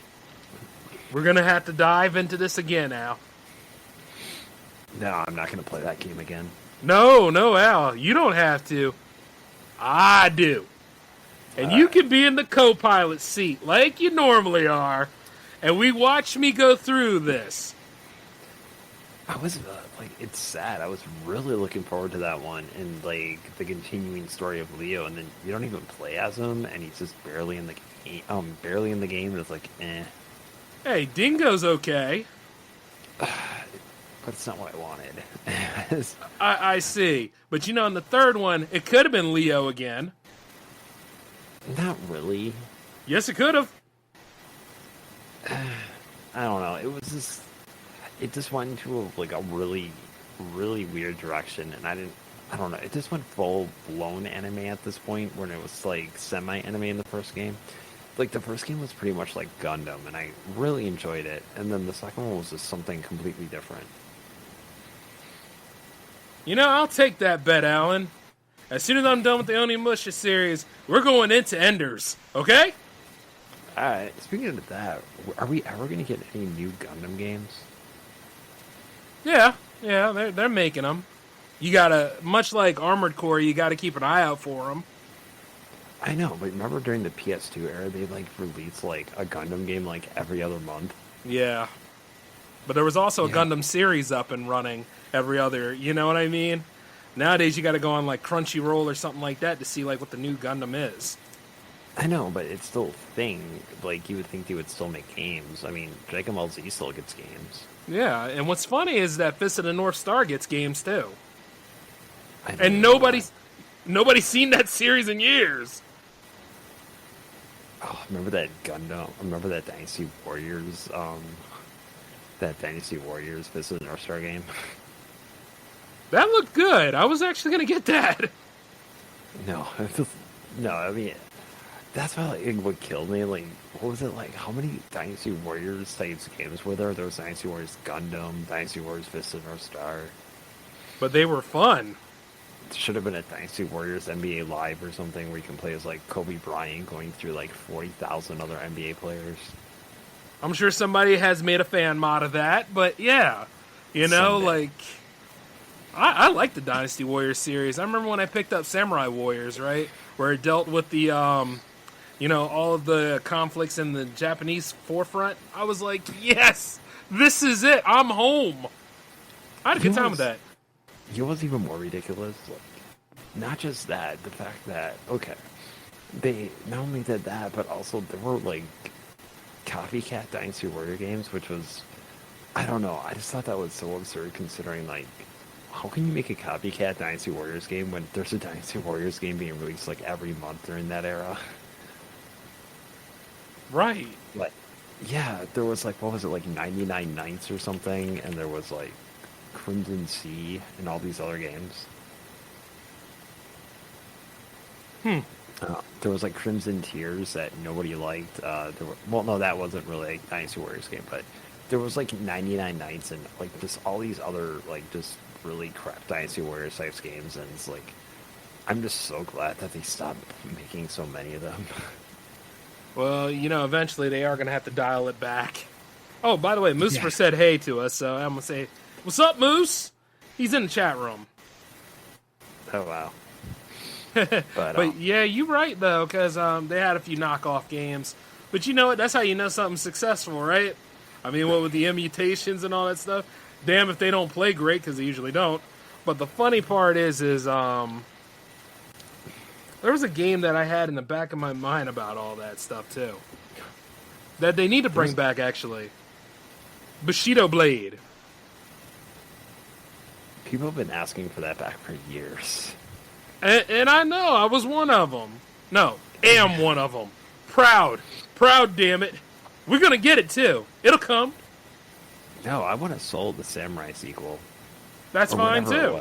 We're gonna have to dive into this again, Al. No, I'm not going to play that game again. No, Al, you don't have to. I do. And you can be in the co-pilot seat like you normally are, and we watch me go through this. I was, it's sad. I was really looking forward to that one, and, like, the continuing story of Leo, and then you don't even play as him, and he's just barely in the game, and it's like, eh. Hey, Dingo's okay. But it's not what I wanted. I see. But you know, in the third one, it could have been Leo again. Not really. Yes, it could have. I don't know. It just went into a really, really weird direction, and I don't know. It just went full blown anime at this point, when it was like semi anime in the first game. Like the first game was pretty much like Gundam, and I really enjoyed it. And then the second one was just something completely different. You know, I'll take that bet, Alan. As soon as I'm done with the Onimusha series, we're going into Enders, okay? Alright, speaking of that, are we ever going to get any new Gundam games? Yeah, they're making them. You gotta, much like Armored Core, you gotta keep an eye out for them. I know, but remember during the PS2 era, they like released like a Gundam game like every other month? Yeah. But there was also a Gundam series up and running every other, you know what I mean? Nowadays you gotta go on like Crunchyroll or something like that to see like what the new Gundam is. I know, but it's still a thing. Like, you would think they would still make games. I mean, Dragon Ball Z still gets games. Yeah, and what's funny is that Fist of the North Star gets games too. And And nobody's seen that series in years. Oh, remember that Gundam? Remember that Dynasty Warriors? Fist of the North Star game. That looked good. I was actually gonna get that. No, I mean, that's why like, what killed me. Like, what was it like? How many Dynasty Warriors types of games were there? There was Dynasty Warriors Gundam, Dynasty Warriors Fist of the North Star. But they were fun. It should have been a Dynasty Warriors NBA Live or something where you can play as like Kobe Bryant going through like 40,000 other NBA players. I'm sure somebody has made a fan mod of that, but yeah. You know, Someday. like, I like the Dynasty Warriors series. I remember when I picked up Samurai Warriors, right? Where it dealt with the, you know, all of the conflicts in the Japanese forefront. I was like, yes! This is it. I'm home. I had a good time with that. You know what's even more ridiculous? Like, not just that, the fact that, okay, they not only did that, but also there were, like, copycat Dynasty Warrior games, which was, I don't know, I just thought that was so absurd considering, like, how can you make a copycat Dynasty Warriors game when there's a Dynasty Warriors game being released, like, every month during that era? Right. Like, yeah, there was, like, what was it, like, 99 Nights or something, and there was, like, Crimson Sea and all these other games. There was like Crimson Tears that nobody liked. No, that wasn't really a Dynasty Warriors game, but there was like 99 Nights and like just all these other like just really crap Dynasty Warriors types games, and it's like I'm just so glad that they stopped making so many of them. Well, eventually they are going to have to dial it back. Oh, by the way, Moose said hey to us, so I'm going to say, what's up, Moose? He's in the chat room. Oh, wow. But yeah, you're right, though, because they had a few knockoff games. But you know what? That's how you know something's successful, right? I mean, what with the mutations and all that stuff? Damn if they don't play great, because they usually don't. But the funny part is there was a game that I had in the back of my mind about all that stuff, too. That they need to bring back, actually. Bushido Blade. People have been asking for that back for years. And I know, I was one of them. No, am one of them. Proud, damn it. We're going to get it, too. It'll come. No, I want a Soul of the Samurai sequel. That's fine, too.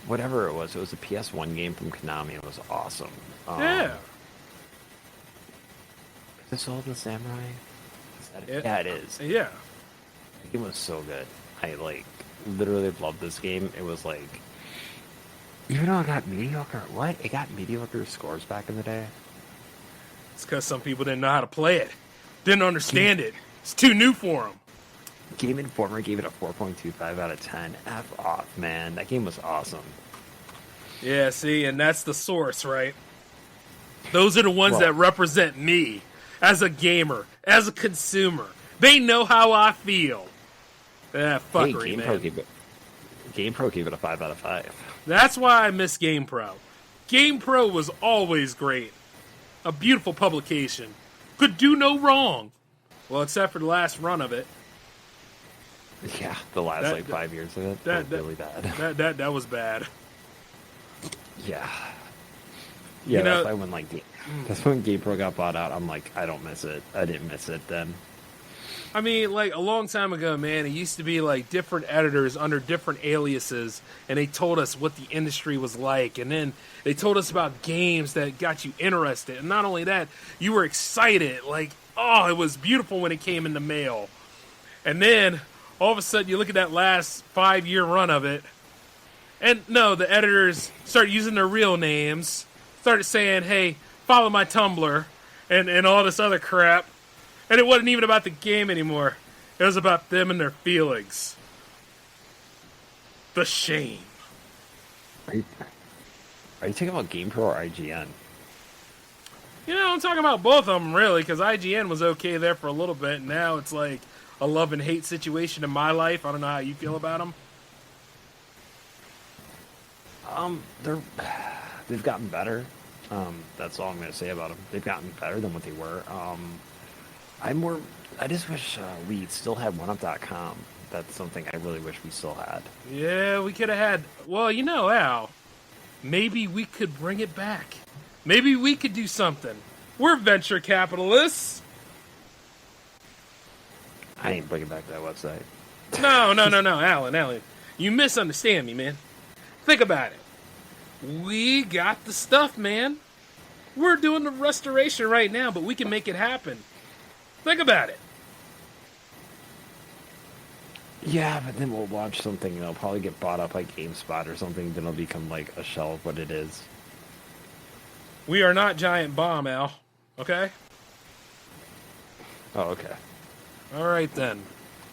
Whatever it was a PS1 game from Konami. It was awesome. Yeah. Is it Soul of the Samurai? Yeah, it is. Yeah. The game was so good. I, literally loved this game. It was, even though it got mediocre... What? It got mediocre scores back in the day? It's because some people didn't know how to play it. Didn't understand it. It's too new for them. Game Informer gave it a 4.25 out of 10. F off, man. That game was awesome. Yeah, see, and that's the source, right? Those are the ones that represent me as a gamer, as a consumer. They know how I feel. Fuckery, man. GamePro gave it a 5 out of 5. That's why I miss GamePro. GamePro was always great. A beautiful publication. Could do no wrong. Well, except for the last run of it. Yeah, the last 5 years of it was really bad. That was bad. Yeah. Yeah, that's why that's when GamePro got bought out. I'm like, I don't miss it. I didn't miss it then. I mean, a long time ago, man, it used to be different editors under different aliases, and they told us what the industry was like, and then they told us about games that got you interested, and not only that, you were excited, it was beautiful when it came in the mail. And then, all of a sudden, you look at that last 5-year run of it, and no, the editors started using their real names, started saying, hey, follow my Tumblr, and all this other crap. And it wasn't even about the game anymore. It was about them and their feelings. The shame. Are you talking about GamePro or IGN? I'm talking about both of them, really, because IGN was okay there for a little bit, and now it's like a love and hate situation in my life. I don't know how you feel about them. They've gotten better. That's all I'm going to say about them. They've gotten better than what they were. I just wish we still had OneUp.com. That's something I really wish we still had. Yeah, we could have had... Well, Al, maybe we could bring it back. Maybe we could do something. We're venture capitalists. I ain't bringing back that website. No, Alan. You misunderstand me, man. Think about it. We got the stuff, man. We're doing the restoration right now, but we can make it happen. Think about it. Yeah, but then we'll launch something and it'll probably get bought up by GameSpot or something. Then it'll become a shell of what it is. We are not Giant Bomb, Al. Okay? Oh, okay. All right, then.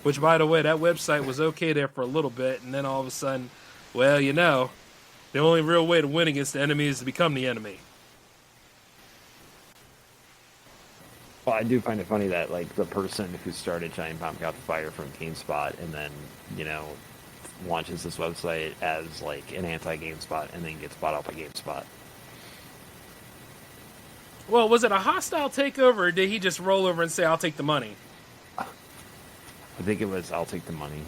Which, by the way, that website was okay there for a little bit, and then all of a sudden, well, the only real way to win against the enemy is to become the enemy. Well, I do find it funny that like the person who started Giant Bomb got fired from GameSpot, and then launches this website as like an anti-GameSpot, and then gets bought out by GameSpot. Well, was it a hostile takeover, or did he just roll over and say, "I'll take the money"? I think it was, "I'll take the money."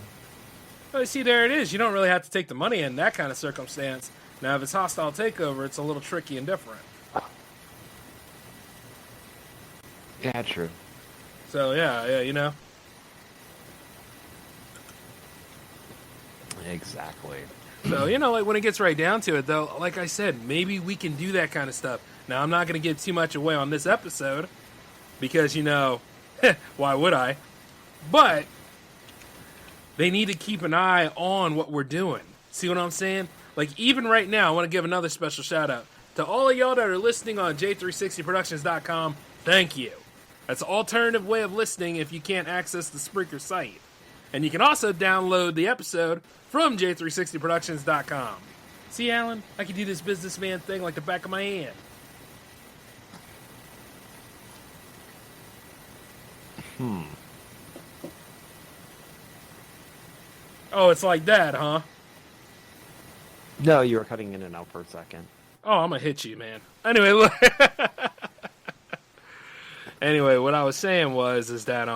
Oh, see, there it is. You don't really have to take the money in that kind of circumstance. Now, if it's hostile takeover, it's a little tricky and different. Yeah, true. So, yeah, Exactly. So, like when it gets right down to it, though, like I said, maybe we can do that kind of stuff. Now, I'm not going to give too much away on this episode because, why would I? But they need to keep an eye on what we're doing. See what I'm saying? Like, even right now, I want to give another special shout out to all of y'all that are listening on J360productions.com. Thank you. That's an alternative way of listening if you can't access the Spreaker site. And you can also download the episode from J360productions.com. See, Alan, I can do this businessman thing like the back of my hand. Oh, it's like that, huh? No, you were cutting in and out for a second. Oh, I'm gonna hit you, man. Anyway, look. Anyway, what I was saying is that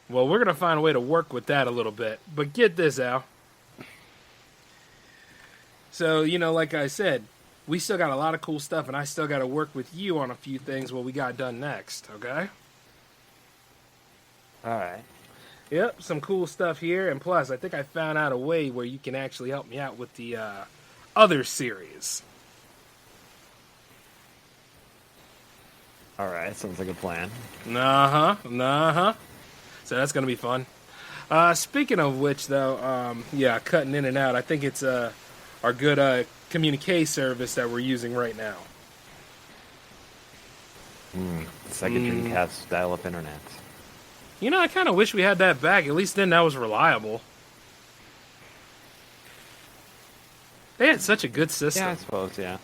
well, we're gonna find a way to work with that a little bit. But get this, Al. So, like I said, we still got a lot of cool stuff, and I still got to work with you on a few things what we got done next, okay? All right. Yep, some cool stuff here, and plus, I think I found out a way where you can actually help me out with the other series. All right, sounds like a plan. Uh-huh. So that's going to be fun. Speaking of which, though, cutting in and out, I think it's our good communique service that we're using right now. It's like a Dreamcast dial-up internet. I kind of wish we had that back. At least then that was reliable. They had such a good system. Yeah, I suppose, yeah.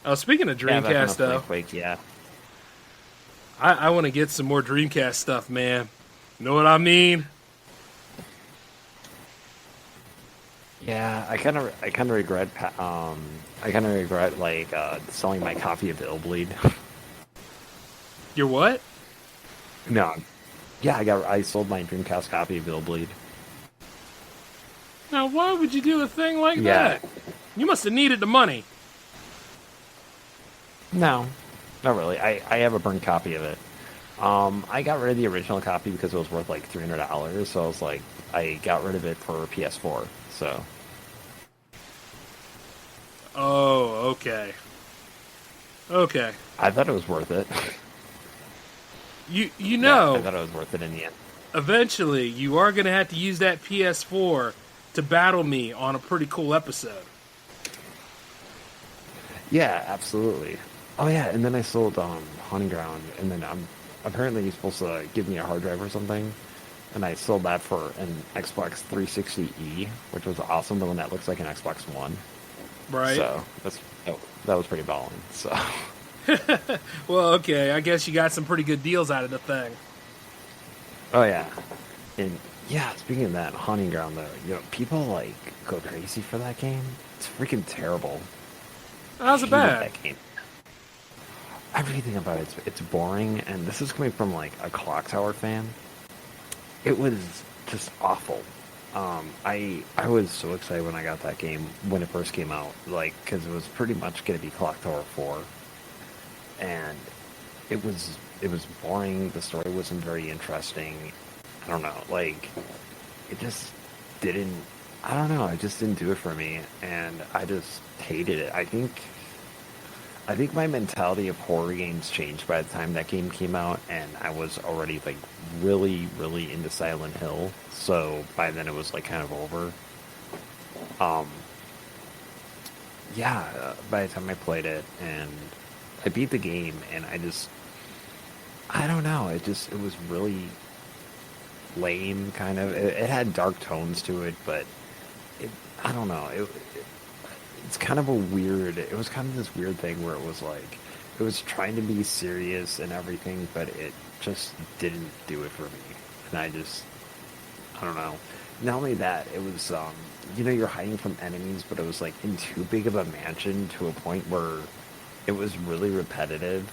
Oh, speaking of Dreamcast, though, yeah. I want to get some more Dreamcast stuff, man. Know what I mean? Yeah, I kind of regret selling my copy of Illbleed. Your what? No. Yeah, I sold my Dreamcast copy of Illbleed. Now, why would you do a thing like that? You must have needed the money. No, not really. I have a burned copy of it. I got rid of the original copy because it was worth like $300, so I was like, I got rid of it for PS4, so. Oh, okay. Okay. I thought it was worth it. You know, yeah, I thought it was worth it in the end. Eventually, you are going to have to use that PS4 to battle me on a pretty cool episode. Yeah, absolutely. Oh yeah, and then I sold Hunting Ground, and then apparently you're supposed to give me a hard drive or something, and I sold that for an Xbox 360e, which was awesome, the one that looks like an Xbox One. Right. So that was pretty balling. So. Well, okay, I guess you got some pretty good deals out of the thing. Oh yeah, and yeah. Speaking of that, Hunting Ground, though, people like go crazy for that game. It's freaking terrible. How's it bad? That game. Everything about it's boring, and this is coming from like a Clock Tower fan. It was just awful. I was so excited when I got that game when it first came out, like because it was pretty much going to be Clock Tower 4. And it was boring. The story wasn't very interesting. I don't know, like it just didn't. I don't know. It just didn't do it for me, and I just hated it. I think my mentality of horror games changed by the time that game came out, and I was already like really, really into Silent Hill. So by then it was like kind of over. By the time I played it and I beat the game, and I don't know, it was really lame, kind of. It had dark tones to it, but I don't know, it was kind of this weird thing where it was like, it was trying to be serious and everything, but it just didn't do it for me. And I don't know. Not only that, it was, you're hiding from enemies, but it was like in too big of a mansion to a point where it was really repetitive.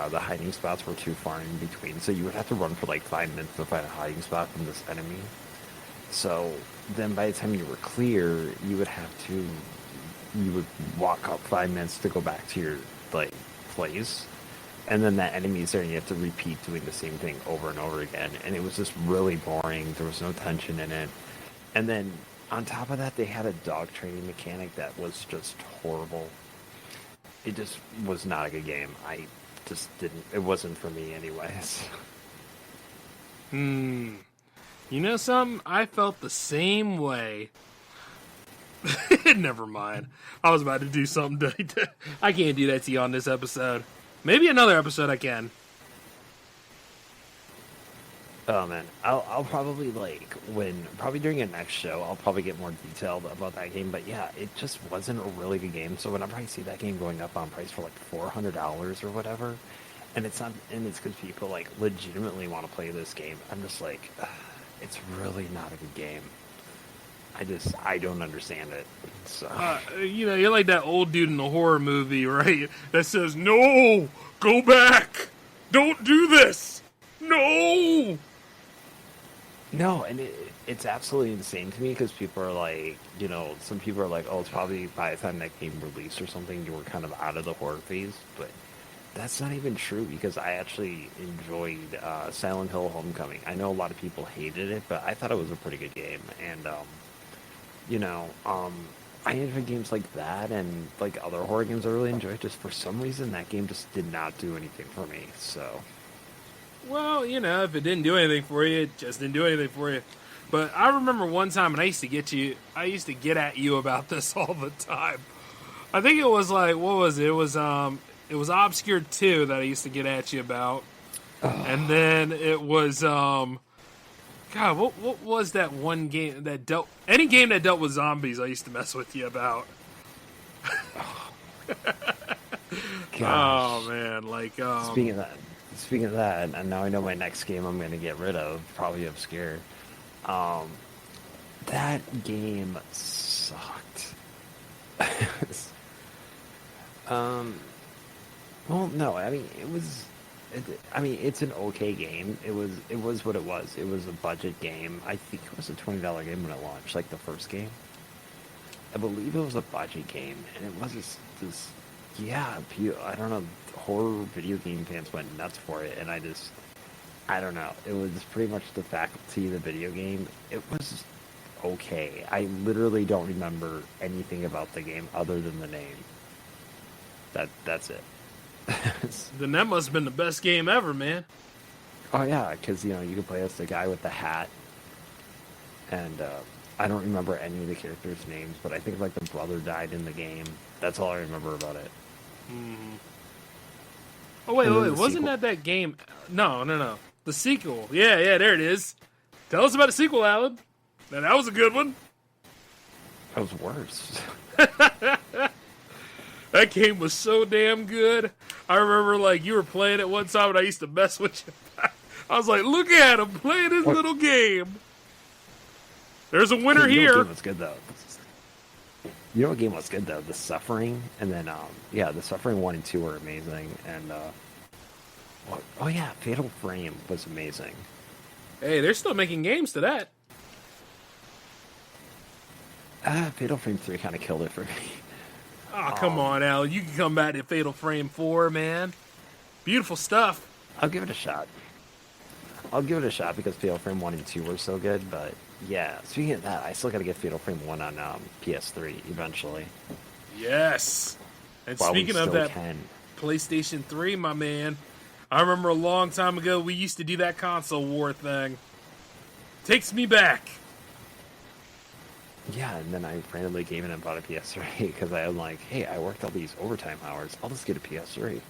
The hiding spots were too far in between, so you would have to run for like 5 minutes to find a hiding spot from this enemy. So then by the time you were clear, you would walk up 5 minutes to go back to your like place, and then that enemy's there and you have to repeat doing the same thing over and over again, and it was just really boring. There was no tension in it. And then on top of that, they had a dog training mechanic that was just horrible. It just was not a good game. It wasn't for me anyways. You know something? I felt the same way. Never mind. I was about to do something I can't do that to you on this episode. Maybe another episode I can. Oh man, I'll probably probably during a next show, I'll probably get more detailed about that game. But yeah, it just wasn't a really good game. So whenever I see that game going up on price for like $400 or whatever, and it's because people like legitimately want to play this game, I'm just like, it's really not a good game. I don't understand it. So you're like that old dude in the horror movie, right? That says, "No, go back, don't do this, no." No, and it's absolutely insane to me because people are like, some people are like, oh, it's probably by the time that game released or something, you were kind of out of the horror phase. But that's not even true because I actually enjoyed Silent Hill Homecoming. I know a lot of people hated it, but I thought it was a pretty good game. And, I enjoy games like that and like other horror games I really enjoy. Just for some reason, that game just did not do anything for me, so... Well, if it didn't do anything for you, it just didn't do anything for you. But I remember one time, and I used to get at you about this all the time. I think it was like, what was it? It was Obscure 2 that I used to get at you about. And then it was, God, what was that one game that any game that dealt with zombies I used to mess with you about. Oh, man, Speaking of that, and now I know my next game I'm going to get rid of, probably Obscure. That game sucked. Well, no, I mean, it's an okay game. It was what it was. It was a budget game. I think it was a $20 game when it launched, like the first game. I believe it was a budget game, and it was this I don't know, horror video game fans went nuts for it, and I don't know. It was pretty much the faculty of the video game. It was okay. I literally don't remember anything about the game other than the name. That's it. Then that must have been the best game ever, man. Oh yeah, because you could play as the guy with the hat, and I don't remember any of the characters' names, but I think like the brother died in the game. That's all I remember about it. Mm-hmm. Oh wait, wasn't that game? No. The sequel. Yeah, there it is. Tell us about the sequel, Alan. Now, that was a good one. That was worse. That game was so damn good. I remember, like, you were playing it one time, and I used to mess with you. I was like, look at him playing his little game. There's a winner here. What game was good, though? You know what game was good, though? The Suffering. And then, the Suffering 1 and 2 were amazing. And, Fatal Frame was amazing. Hey, they're still making games to that. Fatal Frame 3 kind of killed it for me. Oh, come on, Al. You can come back to Fatal Frame 4, man. Beautiful stuff. I'll give it a shot. Because Fatal Frame 1 and 2 were so good, but yeah. Speaking of that, I still got to get Fatal Frame 1 on PS3 eventually. Yes. And speaking of that, PlayStation 3, my man, I remember a long time ago we used to do that console war thing. Takes me back. Yeah, and then I randomly came in and bought a PS3 because I'm like, hey, I worked all these overtime hours. I'll just get a PS3.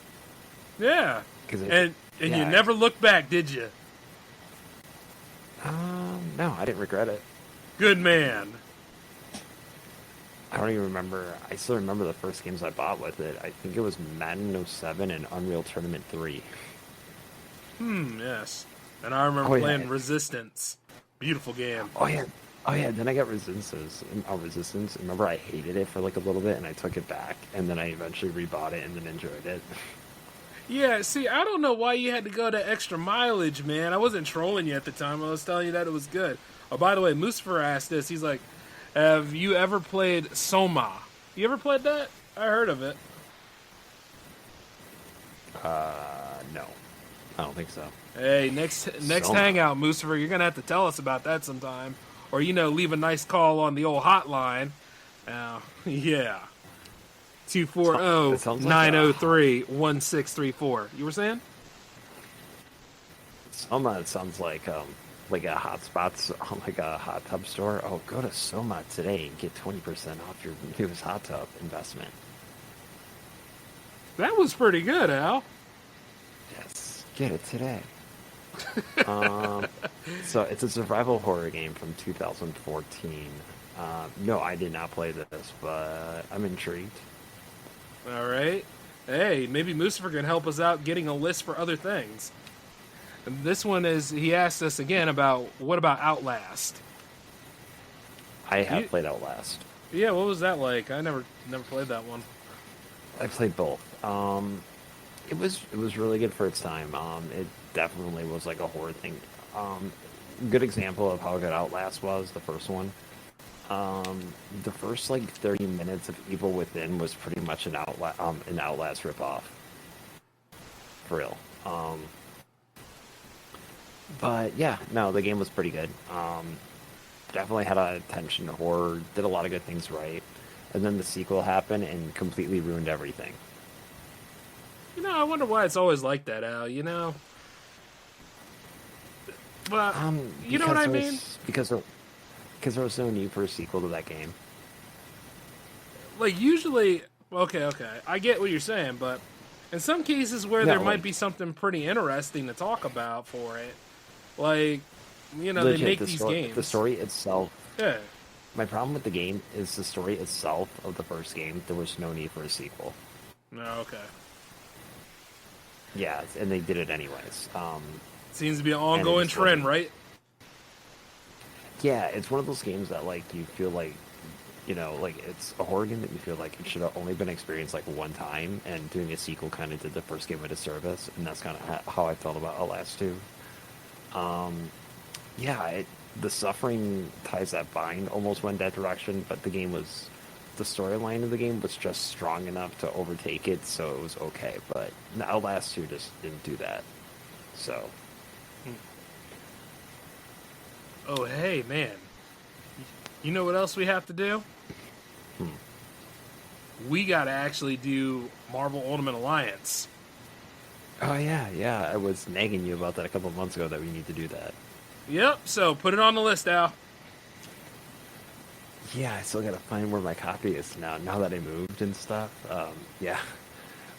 Yeah. And you never looked back, did you? No, I didn't regret it. Good man. I don't even remember. I still remember the first games I bought with it. I think it was Madden 07 and Unreal Tournament 3. Yes. And I remember playing Resistance. Beautiful game. Oh yeah. Then I got Resistance. Remember, I hated it for like a little bit, and I took it back, and then I eventually rebought it, and then enjoyed it. Yeah, see, I don't know why you had to go to extra mileage, man. I wasn't trolling you at the time. I was telling you that it was good. Oh, by the way, Mustafa asked this. He's like, have you ever played Soma? You ever played that? I heard of it. No. I don't think so. Hey, next Soma. hangout, Mustafa, you're going to have to tell us about that sometime. Or, leave a nice call on the old hotline. Yeah. 240-903-1634. You were saying? Soma, it sounds like a hotspots, like a hot tub store. Oh, go to Soma today and get 20% off your newest hot tub investment. That was pretty good, Al. Yes, get it today. So it's a survival horror game from 2014. No, I did not play this, but I'm intrigued. All right. Hey, maybe Mustafa can help us out getting a list for other things. And this one is, he asked us again what about Outlast? I have played Outlast. Yeah, what was that like? I never played that one. I played both. It was really good for its time. It definitely was like a horror thing. Good example of how good Outlast was, the first one. The first 30 minutes of Evil Within was pretty much an Outlast ripoff. For real. But yeah, no, the game was pretty good. Definitely had attention to horror, did a lot of good things right. And then the sequel happened and completely ruined everything. I wonder why it's always like that, Al, But, you know what I mean? Because there was no need for a sequel to that game. Usually, okay, I get what you're saying, but in some cases where there might be something pretty interesting to talk about for it, legit, they make these games. The story itself. Yeah. My problem with the game is the story itself of the first game. There was no need for a sequel. No, okay. Yeah, and they did it anyways. Seems to be an ongoing trend, right? Yeah, it's one of those games that you feel like, it's a horror game that you feel like it should have only been experienced one time, and doing a sequel kind of did the first game a disservice, and that's kind of how I felt about Outlast 2. The suffering ties that bind almost went that direction, but the storyline of the game was just strong enough to overtake it, so it was okay. But Outlast 2 just didn't do that. So. Oh, hey, man. You know what else we have to do? We got to actually do Marvel Ultimate Alliance. Oh, yeah. I was nagging you about that a couple of months ago that we need to do that. Yep, so put it on the list, Al. Yeah, I still gotta find where my copy is now that I moved and stuff. Yeah.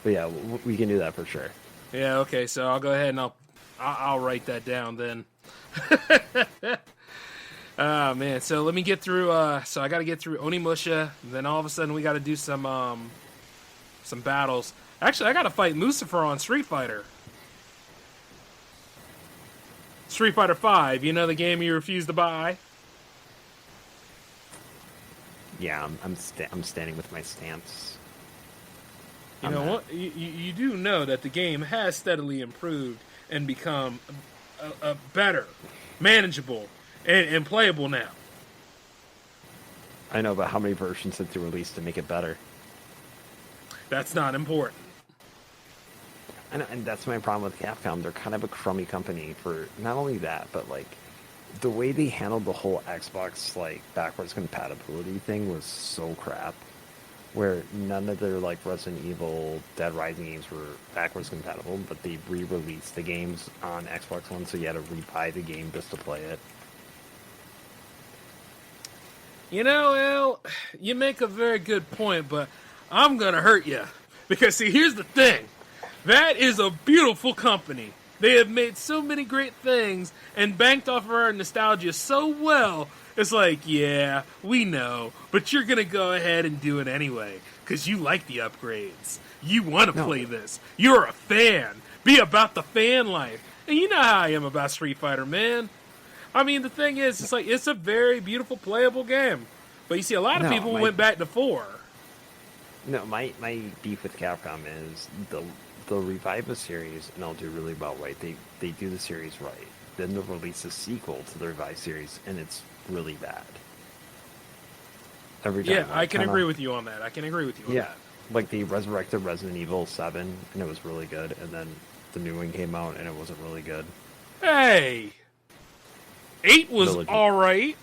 But yeah, we can do that for sure. Yeah, okay, so I'll go ahead and I'll write that down then. Oh, man, so let me get through, so I gotta get through Onimusha, then all of a sudden we gotta do some battles. Actually, I gotta fight Mustafa on Street Fighter. Street Fighter 5, the game you refused to buy? Yeah, I'm standing with my stamps. You know what? You do know that the game has steadily improved and become a better, manageable, and playable now. I know, but how many versions did they release to make it better? That's not important. And that's my problem with Capcom. They're kind of a crummy company for not only that, but the way they handled the whole Xbox backwards compatibility thing was so crap. Where none of their Resident Evil, Dead Rising games were backwards compatible, but they re-released the games on Xbox One, so you had to re-buy the game just to play it. Al, you make a very good point, but I'm gonna hurt you because here's the thing. That is a beautiful company. They have made so many great things and banked off of our nostalgia so well It's like, yeah, we know, but you're gonna go ahead and do it anyway, because you like the upgrades. You want to play this. You're a fan. Be about the fan life. And you know how I am about Street Fighter, man. I mean, the thing is, it's like, it's a very beautiful, playable game. But you see, a lot of people went back to 4. No, my beef with Capcom is they'll revive a series and they'll do really well, right? They do the series right. Then they'll release a sequel to the revived series, and it's really bad. Every time. Yeah, I can agree with you on that. Yeah, like they resurrected Resident Evil 7, and it was really good, and then the new one came out, and it wasn't really good. Hey! 8 was alright.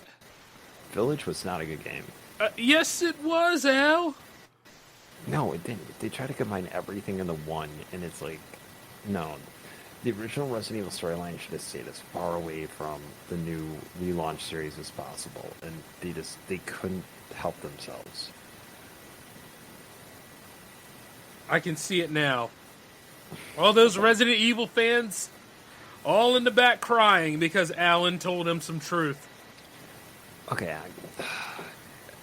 Village was not a good game. Yes, it was, Al. No, it didn't. They try to combine everything into one, and it's like, no. The original Resident Evil storyline should have stayed as far away from the new relaunch series as possible, and they couldn't help themselves. I can see it now. All those Resident Evil fans, all in the back crying because Alan told them some truth. Okay,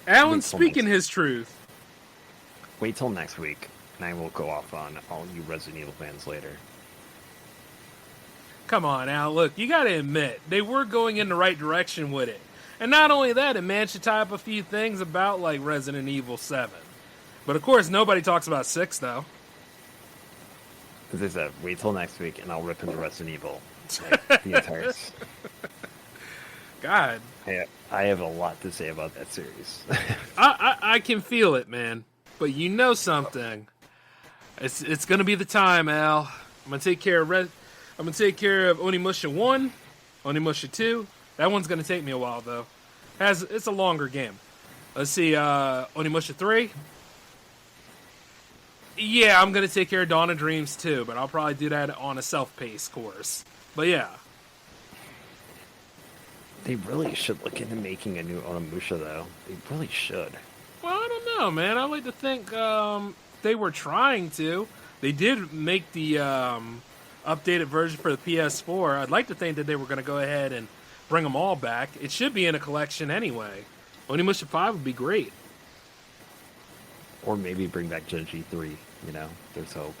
Alan's speaking his truth. Wait till next week, and I will go off on all you Resident Evil fans later. Come on, Al. Look, you got to admit, they were going in the right direction with it. And not only that, it managed to tie up a few things about, like, Resident Evil 7. But, of course, nobody talks about 6, though. As I said, wait till next week, and I'll rip into Resident Evil. Like, the entire... God. I have a lot to say about that series. I can feel it, man. But you know something. It's going to be the time, Al. I'm going to take care of Onimusha 1, Onimusha 2. That one's going to take me a while, though. It's a longer game. Let's see, Onimusha 3. Yeah, I'm going to take care of Dawn of Dreams, too, but I'll probably do that on a self-paced course. But yeah. They really should look into making a new Onimusha, though. They really should. Well, I don't know, man. I like to think they were trying to. They did make the updated version for the PS4. I'd like to think that they were going to go ahead and bring them all back. It should be in a collection anyway. Onimusha 5 would be great. Or maybe bring back Genji 3, you know? There's hope.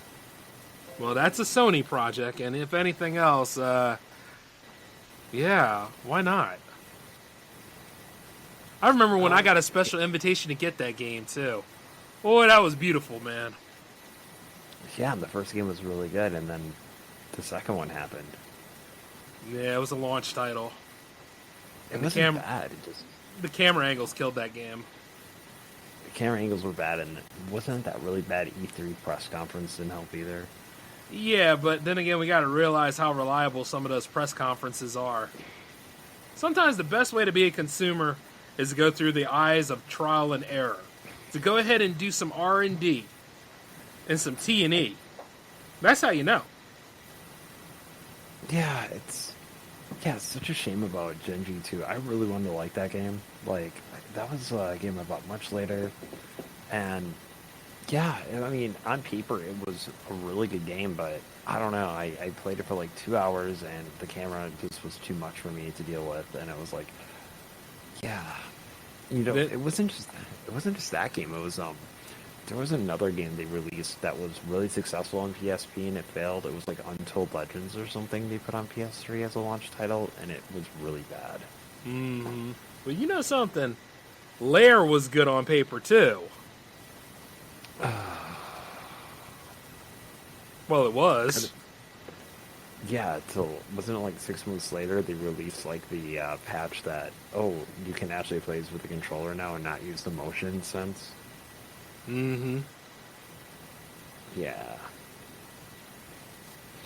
Well, that's a Sony project, and if anything else, yeah, why not? I remember when I got a special invitation to get that game, too. Boy, that was beautiful, man. Yeah, the first game was really good, and then the second one happened. Yeah, it was a launch title. It wasn't bad. The camera angles killed that game. The camera angles were bad, and wasn't that really bad E3 press conference didn't help either. Yeah, but then again, we got to realize how reliable some of those press conferences are. Sometimes the best way to be a consumer is to go through the eyes of trial and error. To go ahead and do some R&D and some T&E. That's how you know. Yeah, it's such a shame about Genji 2. I really wanted to like that game. Like, that was a game I bought much later. And, yeah, I mean, on paper, it was a really good game, but I don't know. I played it for like 2 hours, and the camera just was too much for me to deal with. And it was like, yeah. You know, it wasn't just that game. It was, there was another game they released that was really successful on PSP and it failed. It was like Untold Legends or something they put on PS3 as a launch title, and it was really bad. Mm-hmm. Well, you know something? Lair was good on paper, too. Well, it was. Yeah, wasn't it like 6 months later they released like the patch that, you can actually play this with the controller now and not use the motion sense? Mm-hmm. Yeah.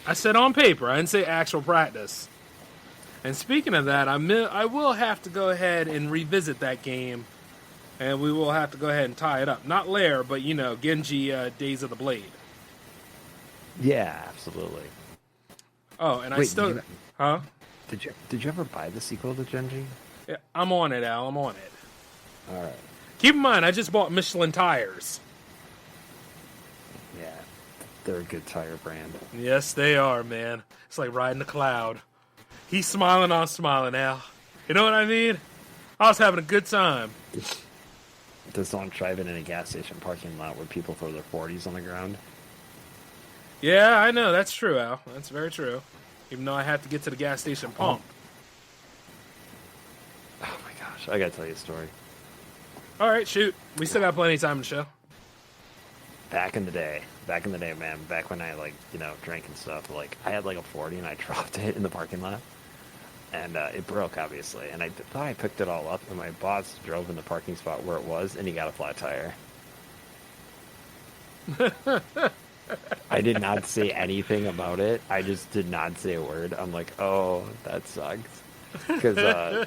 I said on paper. I didn't say actual practice. And speaking of that, I will have to go ahead and revisit that game, and we will have to go ahead and tie it up. Not Lair, but, you know, Genji Days of the Blade. Yeah, absolutely. Oh, and Wait, Huh? Did you ever buy the sequel to Genji? Yeah, I'm on it, Al. I'm on it. All right. Keep in mind, I just bought Michelin tires. Yeah, they're a good tire brand. Yes, they are, man. It's like riding a cloud. He's smiling, I'm smiling, Al. You know what I mean? I was having a good time. Just don't drive it in a gas station parking lot where people throw their 40s on the ground. Yeah, I know. That's true, Al. That's very true. Even though I have to get to the gas station pump. Oh my gosh, I gotta tell you a story. All right, shoot. We still got plenty of time in the show. Back in the day, man, back when I, like, you know, drank and stuff, like, I had, like, a 40 and I dropped it in the parking lot. And it broke, obviously. And I thought I picked it all up, and my boss drove in the parking spot where it was, and he got a flat tire. I did not say anything about it. I just did not say a word. I'm like, oh, that sucks. Because,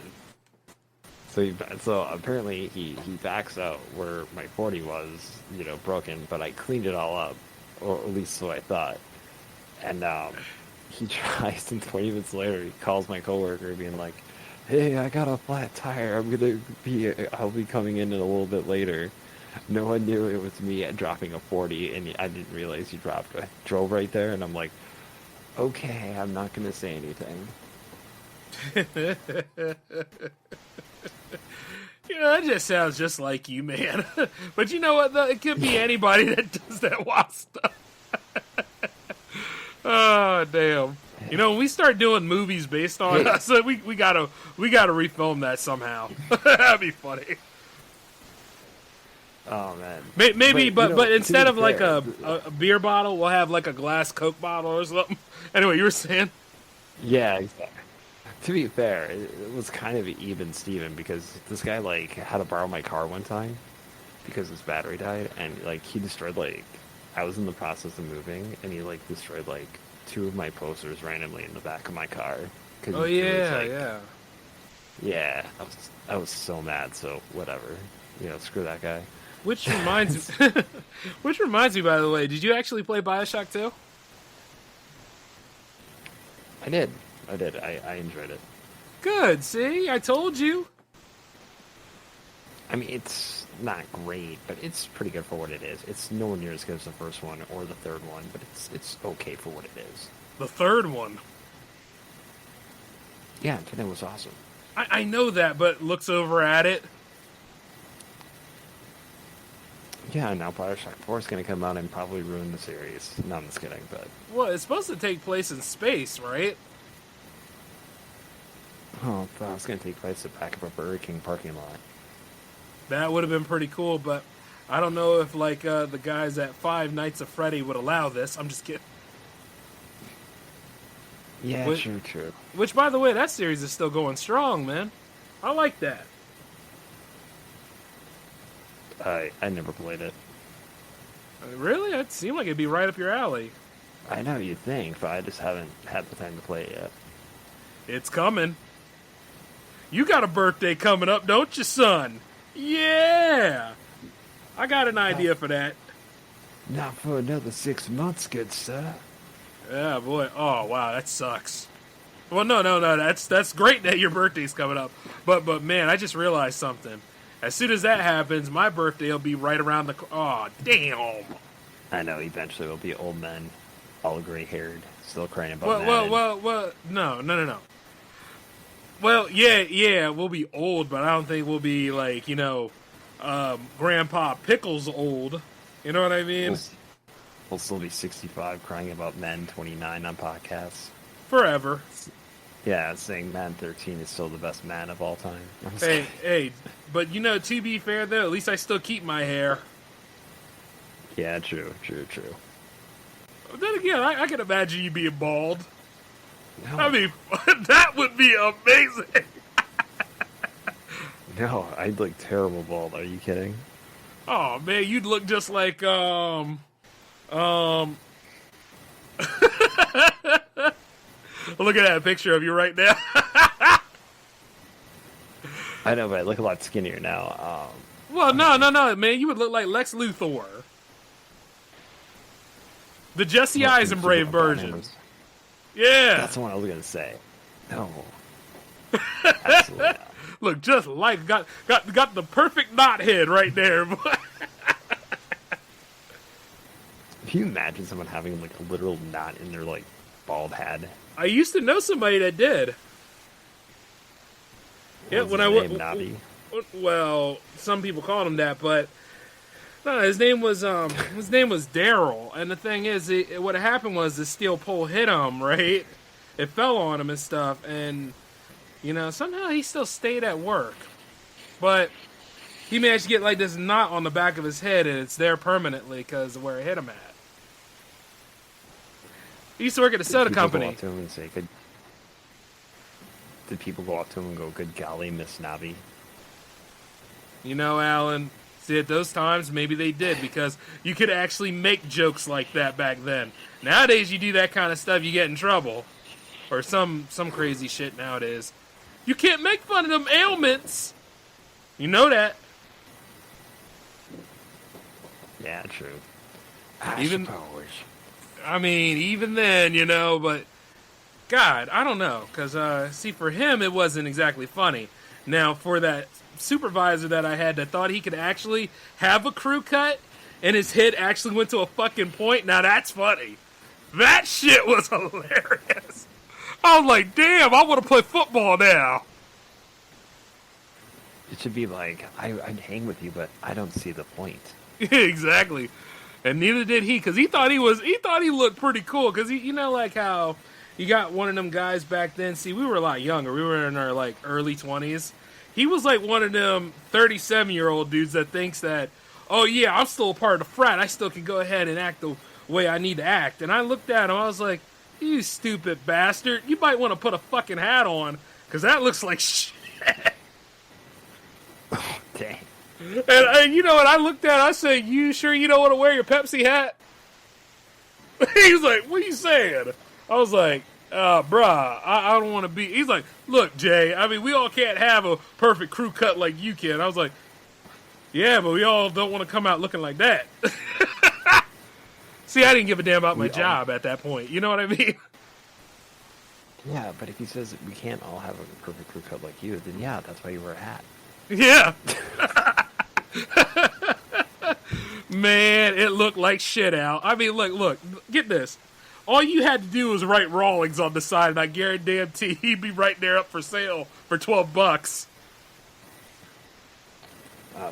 so apparently he backs out where my 40 was, you know, broken, but I cleaned it all up, or at least so I thought. And he tries, and 20 minutes later he calls my coworker being like, hey, I got a flat tire. I'll be coming in a little bit later. No one knew it was me dropping a 40, and I didn't realize you drove right there, and I'm like, okay, I'm not going to say anything. You know, that just sounds just like you, man. But you know what, though? It could be anybody that does that wild stuff. Oh, damn. You know, when we start doing movies based on us, we gotta refilm that somehow. That'd be funny. Oh man, maybe, but you know, instead of like fair, a beer bottle, we'll have like a glass Coke bottle or something. Anyway, you were saying? Yeah, exactly. To be fair, it was kind of even Steven, because this guy, like, had to borrow my car one time because his battery died, and, like, he destroyed, like, I was in the process of moving, and he, like, destroyed, like, 2 of my posters randomly in the back of my car. Oh, yeah. Yeah, I was so mad, so whatever. You know, screw that guy. Which reminds me, by the way, did you actually play BioShock 2? I did. I enjoyed it. Good, see? I told you. I mean, it's not great, but it's pretty good for what it is. It's nowhere near as good as the first one or the third one, but it's okay for what it is. The third one? Yeah, it was awesome. I know that, but looks over at it. Yeah, now BioShock 4 is going to come out and probably ruin the series. No, I'm just kidding, but... Well, it's supposed to take place in space, right? Oh, I was going to take place at the back of a Burger King parking lot. That would have been pretty cool, but I don't know if, like, the guys at Five Nights at Freddy would allow this. I'm just kidding. Yeah, true. Which, by the way, that series is still going strong, man. I like that. I never played it. Really? It seemed like it'd be right up your alley. I know you'd think, but I just haven't had the time to play it yet. It's coming. You got a birthday coming up, don't you, son? Yeah! I got an idea for that. Not for another 6 months, good sir. Yeah, boy. Oh, wow, that sucks. Well, no. That's great that your birthday's coming up. But man, I just realized something. As soon as that happens, my birthday will be right around the... Oh, damn. I know, eventually we'll be old men, all gray-haired, still crying about Madden. Well, no. Well, yeah, we'll be old, but I don't think we'll be, like, you know, Grandpa Pickles old. You know what I mean? We'll still be 65 crying about Men 29 on podcasts. Forever. Yeah, saying Man 13 is still the best man of all time. Hey, but you know, to be fair though, at least I still keep my hair. Yeah, true. But then again, I can imagine you being bald. No. I mean, that would be amazing. No, I'd look terrible bald. Are you kidding? Oh man, you'd look just like Look at that picture of you right now. I know, but I look a lot skinnier now. Well, no, man. You would look like Lex Luthor. The Jesse Eisenbrave version. Yeah. That's the one I was going to say. No. Absolutely not. Look, just like, got the perfect knot head right there. Can you imagine someone having, like, a literal knot in their, like, bald head? I used to know somebody that did. Yeah, Was when his I name went. Navi? Well, some people called him that, but no, his name was Daryl. And the thing is, what happened was the steel pole hit him, right? It fell on him and stuff, and somehow he still stayed at work, but he managed to get like this knot on the back of his head, and it's there permanently because of where it hit him at. He used to work at a soda company. Go up to him and say, did people go up to him and go, "Good golly, Miss Navi"? Alan, see, at those times, maybe they did, because you could actually make jokes like that back then. Nowadays, you do that kind of stuff, you get in trouble. Or some crazy shit nowadays. You can't make fun of them ailments. You know that. Yeah, true. Even then, but God, I don't know. Because, see, for him, it wasn't exactly funny. Now, for that supervisor that I had that thought he could actually have a crew cut and his head actually went to a fucking point, now that's funny. That shit was hilarious. I was like, damn, I want to play football now. It should be like, I'd hang with you, but I don't see the point. Exactly. And neither did he, because he thought he looked pretty cool, because he, like how you got one of them guys back then. See, we were a lot younger. We were in our, like, early 20s. He was like one of them 37-year-old dudes that thinks that, oh, yeah, I'm still a part of the frat. I still can go ahead and act the way I need to act. And I looked at him, I was like, you stupid bastard. You might want to put a fucking hat on, because that looks like shit. Oh, dang. And you know what I looked at? I said, you sure you don't want to wear your Pepsi hat? He was like, what are you saying? I was like, bruh, I don't want to be. He's like, look, Jay, I mean, we all can't have a perfect crew cut like you can. I was like, yeah, but we all don't want to come out looking like that. See, I didn't give a damn about my job at that point. You know what I mean? Yeah, but if he says we can't all have a perfect crew cut like you, then yeah, that's why you wear a hat. Yeah. Man, it looked like shit, Al. I mean, look, get this. All you had to do was write Rawlings on the side, and I guarantee he'd be right there up for sale for $12.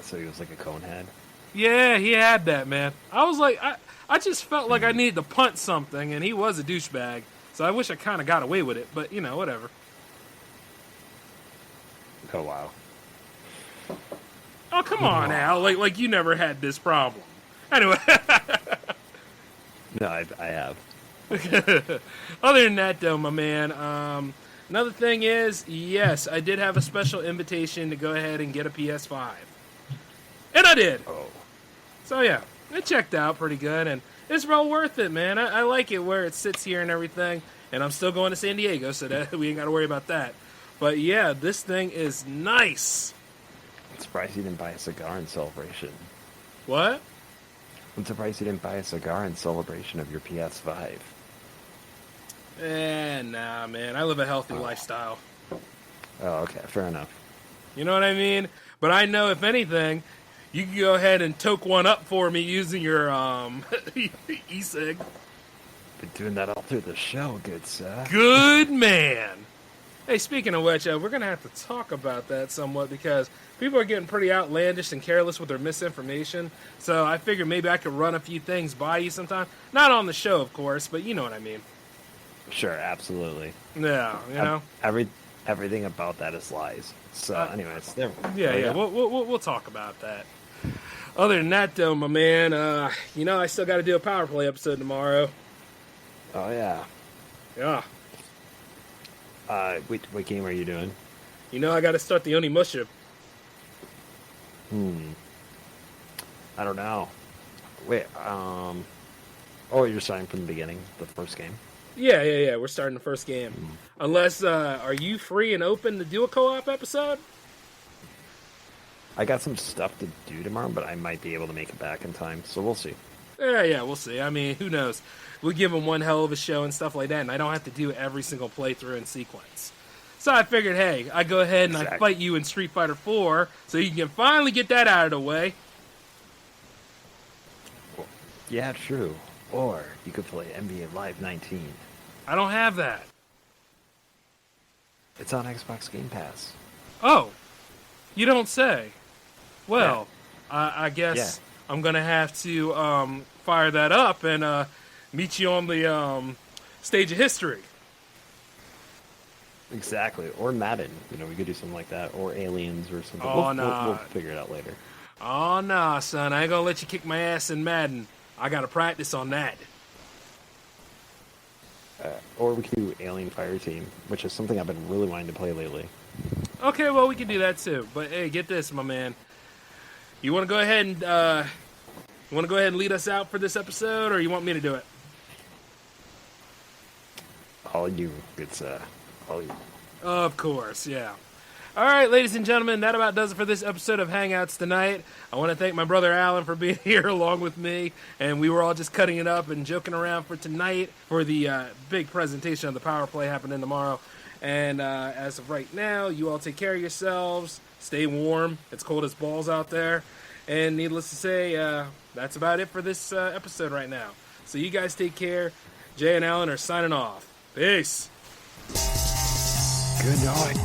So he was like a cone head? Yeah, he had that, man. I was like, I just felt like I needed to punt something, and he was a douchebag. So I wish I kind of got away with it, but, whatever. Oh, wow. Oh, come on, Al. Like you never had this problem. Anyway. No, I have. Other than that, though, my man, another thing is, yes, I did have a special invitation to go ahead and get a PS5. And I did. Oh. So, yeah, it checked out pretty good, and it's well worth it, man. I like it where it sits here and everything, and I'm still going to San Diego, so that we ain't got to worry about that. But, yeah, this thing is nice. I'm surprised you didn't buy a cigar in celebration. What? I'm surprised you didn't buy a cigar in celebration of your PS5. Nah, man. I live a healthy lifestyle. Oh, okay. Fair enough. You know what I mean? But I know, if anything, you can go ahead and toke one up for me using your e-cig. Been doing that all through the show, good sir. Good man. Hey, speaking of which, we're going to have to talk about that somewhat, because people are getting pretty outlandish and careless with their misinformation. So I figured maybe I could run a few things by you sometime. Not on the show, of course, but you know what I mean. Sure, absolutely. Yeah, you know? Everything about that is lies. So, anyways, there. Yeah. We'll talk about that. Other than that, though, my man, I still got to do a Power Play episode tomorrow. Oh, yeah. Yeah. What game are you doing? I got to start the Onimusha. I don't know. Wait, you're starting from the beginning, the first game? Yeah. We're starting the first game. Unless, are you free and open to do a co-op episode? I got some stuff to do tomorrow, but I might be able to make it back in time, so we'll see. Yeah, we'll see. I mean, who knows? We give them one hell of a show and stuff like that, and I don't have to do every single playthrough in sequence. So I figured, hey, I go ahead and I fight you in Street Fighter 4, so you can finally get that out of the way. Yeah, true. Or you could play NBA Live 19. I don't have that. It's on Xbox Game Pass. Oh, you don't say. Well, I guess I'm going to have to fire that up and meet you on the stage of history. Exactly. Or Madden. We could do something like that. Or Aliens or something. Oh, We'll figure it out later. Oh, nah, son. I ain't going to let you kick my ass in Madden. I got to practice on that. Or we could do Alien Fire Team, which is something I've been really wanting to play lately. Okay, well, we can do that too. But hey, get this, my man. You want to go ahead and lead us out for this episode, or you want me to do it? All you. It's all you. Of course, yeah. All right, ladies and gentlemen, that about does it for this episode of Hangouts tonight. I want to thank my brother Alan for being here along with me, and we were all just cutting it up and joking around for tonight for the big presentation of the Power Play happening tomorrow. And as of right now, you all take care of yourselves, stay warm. It's cold as balls out there. And needless to say, that's about it for this episode right now. So you guys take care. Jay and Alan are signing off. Peace. Good night.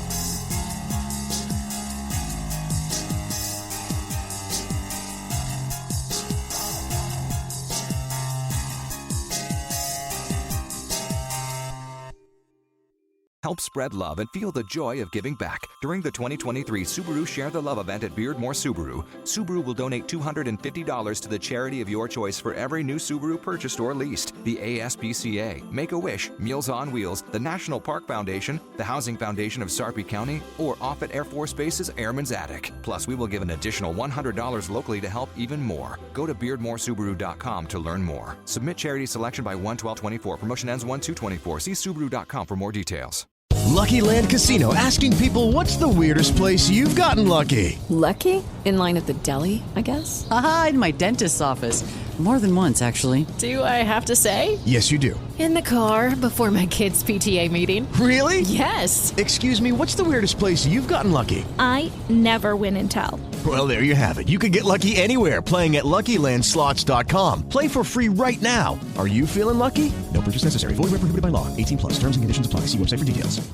Help spread love and feel the joy of giving back. During the 2023 Subaru Share the Love event at Beardmore Subaru, Subaru will donate $250 to the charity of your choice for every new Subaru purchased or leased. The ASPCA, Make-A-Wish, Meals on Wheels, the National Park Foundation, the Housing Foundation of Sarpy County, or Offutt Air Force Base's Airman's Attic. Plus, we will give an additional $100 locally to help even more. Go to BeardmoreSubaru.com to learn more. Submit charity selection by 1/12/24. Promotion ends 1/2/24. See Subaru.com for more details. Lucky Land Casino, asking people, what's the weirdest place you've gotten lucky? Lucky? In line at the deli, I guess? Aha, in my dentist's office. More than once, actually. Do I have to say? Yes, you do. In the car before my kids' PTA meeting. Really? Yes. Excuse me, what's the weirdest place you've gotten lucky? I never win and tell. Well, there you have it. You can get lucky anywhere, playing at LuckyLandSlots.com. Play for free right now. Are you feeling lucky? No purchase necessary. Void where prohibited by law. 18+. Terms and conditions apply. See website for details.